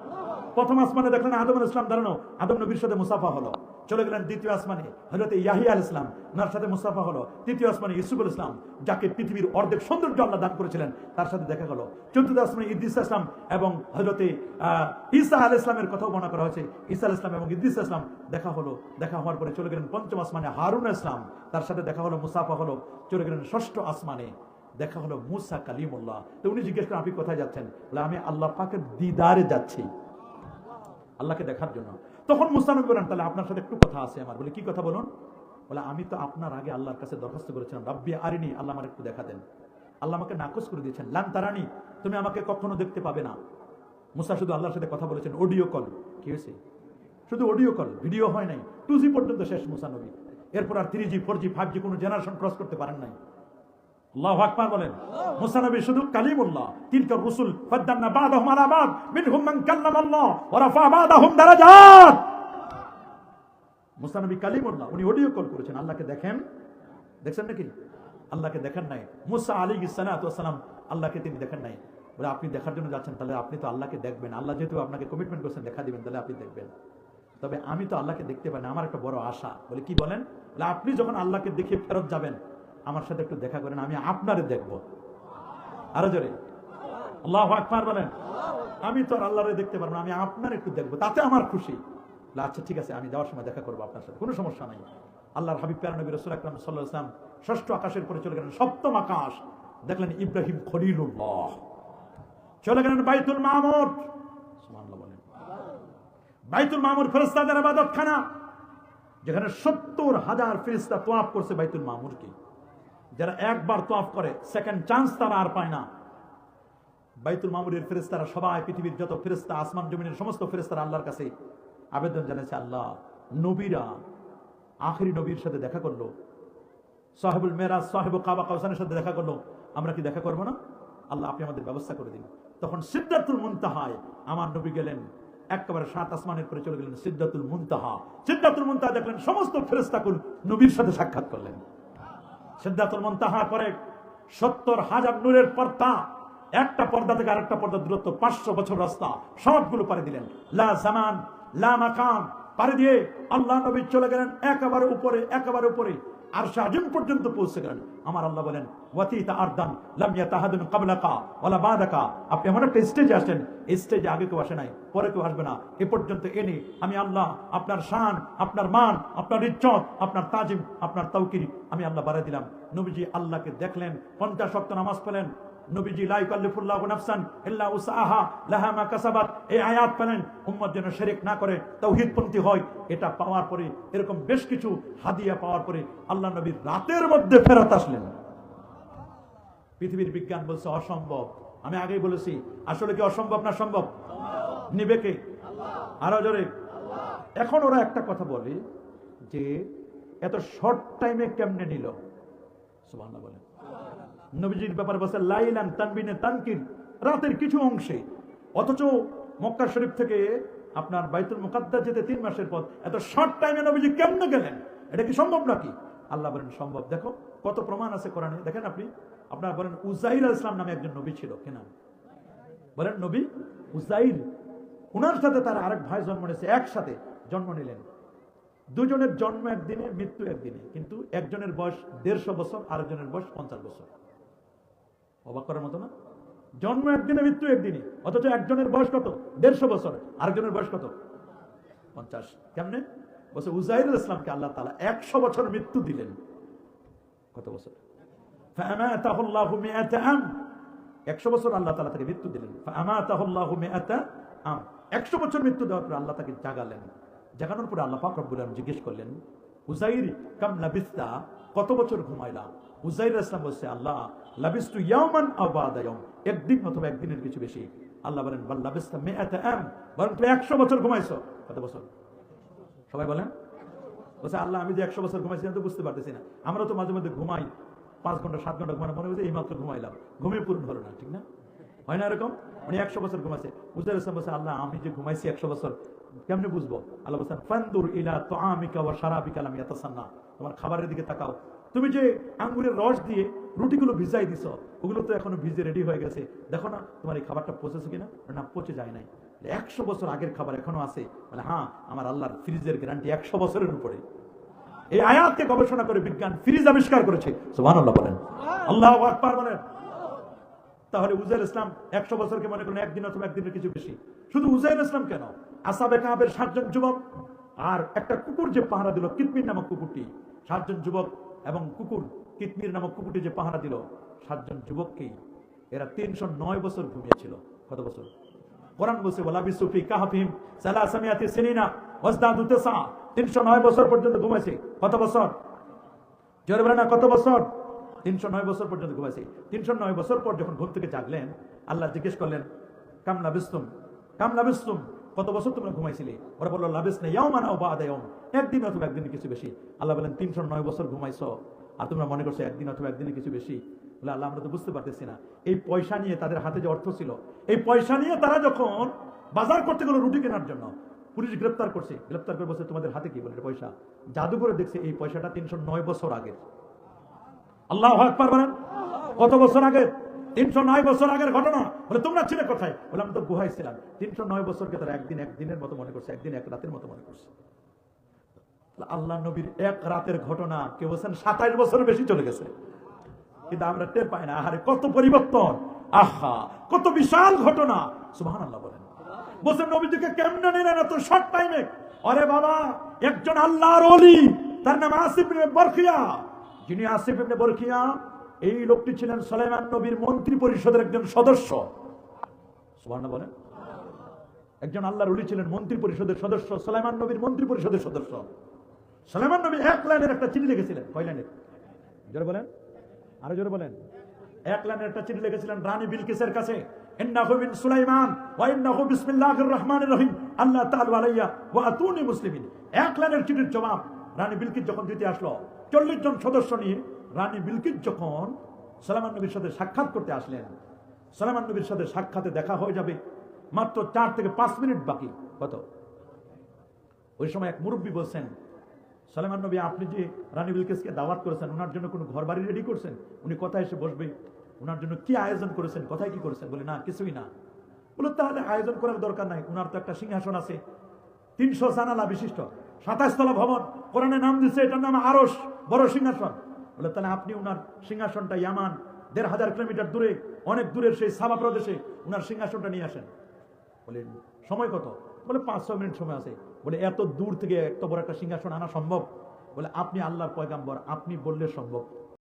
প্রথম আসমানে দেখলেন আদম আলাইহিস সালাম দাঁড়ানো, আদম নবীর সাথে মুসাফা হলো। চলে গেলেন দ্বিতীয় আসমানে, হযরত ইয়াহিয়া আলাইহিস সালাম, ওনার সাথে মুসাফা হলো। তৃতীয় আসমানে ইউসুফ আলাইহিস সালাম, যাকে পৃথিবীর অর্ধেক সৌন্দর্য আল্লাহ দান করেছিলেন, তার সাথে দেখা গেল। চতুর্থ আসমানে ইদ্রিস আলাইহিস সালাম এবং হযরত ঈসা আলাইহিস সালামের কথাও বর্ণনা করা হয়েছে। ঈসা আলাইহিস সালাম এবং ইদ্রিস আলাইহিস সালাম দেখা হলো। দেখা হওয়ার পরে চলে গেলেন পঞ্চম আসমানে হারুন আলাইহিস সালাম, তার সাথে দেখা হলো, মুসাফা হলো। চলে গেলেন ষষ্ঠ আসমানে, দেখা হলো মুসা কালিমুল্লাহ। তো উনি জিজ্ঞেস করেন, আপনি কোথায় যাচ্ছেন? বলে আমি আল্লাহ পাকের দিদারে যাচ্ছি, আল্লাহকে দেখার জন্য। তখন মুসা নবী বলেন, তাহলে আপনার সাথে একটু কথা আছে আমার। বলে কি কথা বলুন? বলে আমি তো আপনার আগে আল্লাহর কাছে দরখাস্ত করেছিলাম, রাব্বি আরিনি, আল্লাহ আমার একটু দেখা দেন। আল্লাহ আমাকে নাকচ করে দিয়েছেন, লান তারানি, তুমি আমাকে কখনো দেখতে পাবে না। মুসা শুধু আল্লাহর সাথে কথা বলেছেন অডিও কল। কি হয়েছে? শুধু অডিও কল, ভিডিও হয় নাই। 2G পর্যন্ত শেষ মুসা নবী। এরপর আর 3G 4G 5G কোনো জেনারেশন ক্রস করতে পারেন নাই। আল্লাহু আকবার বলেন। মুসা নবী শুধু কালিমুল্লাহ। তিলকা রাসূল ফাদ্দালনা বা'দাহুম আলা বা'দ মিনহুম মান কাল্লামাল্লাহ ওয়া রাফা'a বা'দাহুম দারাজাত। মুসা নবী কালিমুল্লাহ, উনি অডিও কল করেছেন। আল্লাহকে দেখেন, দেখছেন নাকি? আল্লাহকে দেখেন নাই। মুসা আলাইহিস সালাতু ওয়াস সালাম, আল্লাহকে তিনি দেখেন নাই। বলে আপনি দেখার জন্য যাচ্ছেন, তাহলে আপনি তো আল্লাহকে দেখবেন। আল্লাহ যেহেতু আপনাকে কমিটমেন্ট করেছেন দেখা দিবেন, তাহলে আপনি দেখবেন। তবে আমি তো আল্লাহকে দেখতে পাই না, আমার একটা বড় আশা। বলে কি বলেন? বলে আপনি যখন আল্লাহকে দেখে ফেরত যাবেন, আমার সাথে একটু দেখা করেন, আমি আপনারে দেখব। আরো জোরে আল্লাহু আকবার বলেন। আমি তো আর আল্লাহরে দেখতে পারবো না, আমি আপনার একটু দেখবো, তাতে আমার খুশি। আচ্ছা ঠিক আছে, আমি যাওয়ার সময় দেখা করবো আপনার সাথে, কোনো সমস্যা নাই। আল্লাহর হাবিব প্যারা নবী রাসূল আকরাম সাল্লাল্লাহু আলাইহি ওয়াসাল্লাম ষষ্ঠ আকাশের পরে চলে গেলেন। সপ্তম আকাশ দেখলেন ইব্রাহিম খলিলুল্লাহ। চলে গেলেন বাইতুল মামুর। সুবহানাল্লাহ বলেন। বাইতুল মামুর ফেরেশতাদের ইবাদতখানা, যেখানে 70,000 ফেরেশতা তওয়াফ করছে বাইতুল মামুরকে। যারা একবার তওয়াফ করে সেকেন্ড চান্স তারা আর পায় না। বাইতুল মামুরের ফেরেশতারা সবাই, পৃথিবীর যত ফেরেশতা, আসমান জমিনের সমস্ত ফেরেশতারা আল্লাহর কাছে আবেদন জানাচ্ছে, আল্লাহ নবীরা আখেরি নবীর সাথে দেখা করলো, সাহেবুল মেরাজ সাহেবুল কাবা কাউসানের সাথে দেখা করলো, আমরা কি দেখা করবো না? আল্লাহ আপনি আমাদের ব্যবস্থা করে দিন। তখন সিদরাতুল মুনতাহায় আমার নবী গেলেন, একেবারে 7 আসমানের পরে চলে গেলেন সিদরাতুল মুনতাহা। সিদরাতুল মুনতাহা দেখলেন সমস্ত ফেরেশতাকুল নবীর সাথে সাক্ষাৎ করলেন। সিদরাতুল মুনতাহার পরে 70,000 নূরের পর্দা, একটা পর্দা থেকে আরেকটা পর্দা দূরত্ব 500 বছর রাস্তা, সবগুলো পাড়ি দিলেন। লা জামান লা মাকান পাড়ি দিয়ে আল্লাহ নবী চলে গেলেন একেবারে উপরে, একেবারে উপরে আরশ আজিম পর্যন্ত পৌঁছে গেলেন। আমার আল্লাহ বলেন, ওয়াতিতা আরদান লাম ইয়াতাহাদুন ক্বাবলাকা ওয়ালা বাদাকা। আপনি এমন একটা স্টেজে আসেন, এই স্টেজে আগে কেউ আসে নাই, পরে কেউ আসবে না, এ পর্যন্ত এনে আমি আল্লাহ আপনার শান, আপনার মান, আপনার ইজ্জত, আপনার তাজিম, আপনার তাওকির আমি আল্লাহ বাড়াই দিলাম। নবীজি আল্লাহকে দেখলেন, 50 ওয়াক্ত নামাজ পড়লেন। নবীজি লা ইউকাল্লিফুল্লাহু নাফসান ইল্লা উসআহা লাহা মা কাসাবাত, এই আয়াত পেলেন উম্মত যেন শিরক না করে, তাওহীদপন্থী হয়। এটা পাওয়ার পরে, এরকম বেশ কিছু হাদিয়া পাওয়ার পরে আল্লাহ নবী রাতের মধ্যে ফেরত আসলেন। পৃথিবীর বিজ্ঞান বলছে অসম্ভব, আমি আগেই বলেছি, আসলে কি অসম্ভব না সম্ভব? নিবে কে? আরো জোরে। এখন ওরা একটা কথা বলে যে এত শর্ট টাইমে কেমনে নিল? সুবহানাল্লাহ বলেন। নবীজির ব্যাপারে বলছে লাইলান তানবিনে তানকির, রাতের কিছু অংশে, অথচ মক্কা শরীফ থেকে আপনার বাইতুল মুকাদ্দাস যেতে 3 মাসের পথ, এত শর্ট টাইমে নবীজি কেমনে গেলেন? এটা কি সম্ভব নাকি? আল্লাহ বলেন সম্ভব। দেখো কত প্রমাণ আছে কোরআনে। দেখেন আপনি, আপনারা বলেন উজাইর আলাইহিস সালাম নামে একজন নবী ছিল, কেন বলেন? নবী উজাইর, উনার সাথে তার আরেক ভাই জন্ম নিয়েছে, একসাথে জন্ম নিলেন। দুজনের জন্ম একদিনে, মৃত্যু একদিনে, কিন্তু একজনের বয়স 150 বছর, আরেকজনের বয়স 50 বছর। অবাক করার মতো না? জন্ম একদিনে, মৃত্যু একদিনে, অথচ একজনের বয়স কত? 150 বছর, আরেকজনের বয়স কত? 50। কেমনে? বলছে উজাইর আলাইহিস সালামকে আল্লাহ তাআলা 100 বছর মৃত্যু দিলেন। কত বছর? ফাআমাতাহুল্লাহু মিআতা আম, 100 বছর আল্লাহ তাআলা তাকে মৃত্যু দিলেন। ফাআমাতাহুল্লাহু মিআতা আম, 100 বছর মৃত্যু দেওয়ার পর আল্লাহ তাকে জাগালেন। জাগানোর পরে আল্লাহ পাক রব্বুল আলামিন জিজ্ঞেস করলেন, উজাইর কাম লাবিস্তা, কত বছর ঘুমাইলা? উজাইর আলাইহিস সালাম বলছে, আল্লাহ লাবিস্তু ইয়াওমান আও বাদা ইয়াওম, একদিন অথবা একদিনের কিছু বেশি। আল্লাহ বলেন বাল লাবিস্তা মিআতা আম, বরং তুমি 100 বছর ঘুমাইছো। কত বছর? সবাই বলেন। বলছে আল্লাহ আমি যে 100 বছর ঘুমাইছি আমি তো বুঝতে পারতেছি না। আমরা তো মাঝে মধ্যে ঘুমাই 5 ঘন্টা 7 ঘন্টা ঘুমানো, মনে হচ্ছে এই মাত্র ঘুমাইলাম, ঘুমিয়ে পূর্ণ হলো না, ঠিক না? হয় না এরকম? উনি 100 বছর ঘুমাইছে। উজাইর ইসলাম বলছে আল্লাহ আমি যে ঘুমাইছি 100 বছর কেমনে বুঝবো? আল্লাহ বলছেন ফানদুর ইলা তুআমিকা ওয়া শারাবিকা লাম ইয়াতাসান্না, তোমার খাবারের দিকে তাকাও, তুমি যে আঙ্গুরের রস দিয়ে রুটিগুলো ভিজাই দিছো, ওগুলো তো এখনো ভিজে রেডি হয়ে গেছে, দেখো না তোমার এই খাবারটা পচেছে কিনা? না, পচে যায় নাই। 100 বছর আগের খাবার এখনো আছে। বলে হ্যাঁ, আমার আল্লাহর ফ্রিজের গ্যারান্টি 100 বছরের উপরে। এই আয়াতকে গবেষণা করে বিজ্ঞান ফ্রিজ আবিষ্কার করেছে। সুবহানাল্লাহ বলেন, আল্লাহু আকবার বলেন। তাহলে উজাইর ইসলাম 100 বছরকে মনে করেন একদিন অথবা একদিনের কিছু বেশি। শুধু উজাইর ইসলাম কেন, আসহাবে কাহফের 7 জন যুবক আর একটা কুকুর যে পাহারা দিল, কিতমির নামক কুকুরটি, 7 জন যুবক এবং কুকুর কিতমির নামক কুকুরটি যে পাহারা দিল, 7 জন যুবককেই এরা 309 বছর ঘুমিয়েছিল। কত বছর? কোরআন বলছে ওয়ালা বিসুফি কাহফিহিম সালাসামিয়াতি সিনিনা ওয়াজদাদু তিসা, 309 বছর পর্যন্ত ঘুমাইছে। কত বছর? জোরে বলেন না, কত বছর? 309 বছর পর্যন্ত ঘুমাইছে। 309 বছর পর যখন ঘুম থেকে জাগলেন, আল্লাহ জিজ্ঞেস করলেন কাম লাবিস্তুম, কাম লাবিস্তুম, কত বছর তোমরা ঘুমাইছিলে? ওরা বলল লাবিসনা ইয়াওমান আও বা'দা ইয়াওম, একদিন অথবা একদিনের কিছু বেশি। আল্লাহ বলেন 309 বছর ঘুমাইছো আর তোমরা মনে করছো একদিন অথবা একদিনের কিছু বেশি? বলে আল্লাহ আমরা তো বুঝতে পারতেছি না। এই পয়সা নিয়ে, তাদের হাতে যে অর্থ ছিল, এই পয়সা নিয়ে তারা যখন বাজার করতে গেল রুটি কেনার জন্য, পুলিশ গ্রেফতার করছে। গ্রেফতার করে বলছে তোমাদের হাতে কি? বলে পয়সা। জাদু করে দেখছে এই পয়সাটা 309 বছর আগের। আল্লাহু আকবার বলেন। কত বছর আগে? 309 বছর আগের ঘটনা। বলে তোমরা ছিলে কোথায়? বলে আমি তো গুহায় ছিলাম। 309 বছরকে তারা একদিন একদিনের মতো মনে করছে, একদিন এক রাতের মতো মনে করছে। আল্লাহ নবীর এক রাতের ঘটনা কেউ বলছেন 27 বছর বেশি চলে গেছে, কিন্তু আমরা টের পাই না। আহারে কত পরিবর্তন, আহা কত বিশাল ঘটনা। সুবহানাল্লাহ বলেন। বলছেন নবীজিকে কেমনে নিলেন এত শর্ট টাইমে? আরে বাবা, একজন আল্লাহর ওলি, তার নাম আসিফ ইবনে বরখিয়া। যিনি আসিফ ইবনে বরখিয়া, এই লোকটি ছিলেন সুলাইমান নবীর মন্ত্রী পরিষদের একজন সদস্য। সুবহানাল্লাহ বলেন। একজন আল্লাহর ওলি ছিলেন, মন্ত্রী পরিষদের সদস্য, সুলাইমান নবীর মন্ত্রী পরিষদের সদস্য। সুলাইমান নবী 1 লাইনের একটা চিঠি লিখেছিলেন। কয় লাইনের? জোরে বলেন, আরো জোরে বলেন। 1 লাইনের একটা চিঠি লিখেছিলেন রানী বিলকিসের কাছে। ইন্নাহু মিন সুলাইমান ওয়া ইন্নাহু বিসমিল্লাহির রহমানির রহিম আল্লাহ তাআলা আলাইয়া ওয়া আতুনি মুসলিমিন। 1 লাইনের চিঠির জবাব রানী বিলকিস যখন দিতে আসলো, 40 জন সদস্য নিয়ে রানী বিলকিস যখন সুলাইমান নবীর সাথে সাক্ষাৎ করতে আসলেন, সুলাইমান নবীর সাথে সাক্ষাতে দেখা হয়ে যাবে মাত্র 4 থেকে 5 মিনিট বাকি। কত? ওই সময় এক মুরব্বী বলছেন, সুলাইমান নবী আপনি যে রানী বিলকিসকে দাওয়াত করেছেন, ওনার জন্য কোনো ঘর বাড়ি রেডি করছেন? উনি কোথায় এসে বসবে? ওনার জন্য কি আয়োজন করেছেন? কোথায় কি করেছেন? বলে না, কিছুই না। বলে তাহলে আয়োজন করার দরকার নাই, ওনার তো একটা সিংহাসন আছে, 300 জানালা বিশিষ্ট, 27 তলা ভবন, কোরআনে নাম দিচ্ছে এটার নাম আরশ, বড় সিংহাসন। বলে তাহলে আপনি ওনার সিংহাসনটা ইয়ামান 1500 কিলোমিটার দূরে, অনেক দূরের সেই সাবা প্রদেশে ওনার সিংহাসনটা নিয়ে আসেন। বলে সময় কত? বলে 5-6 মিনিট সময় আছে। বলে এত দূর থেকে এত বড় একটা সিংহাসন আনা সম্ভব? বলে আপনি আল্লাহর পয়গাম্বর, আপনি বললে সম্ভব,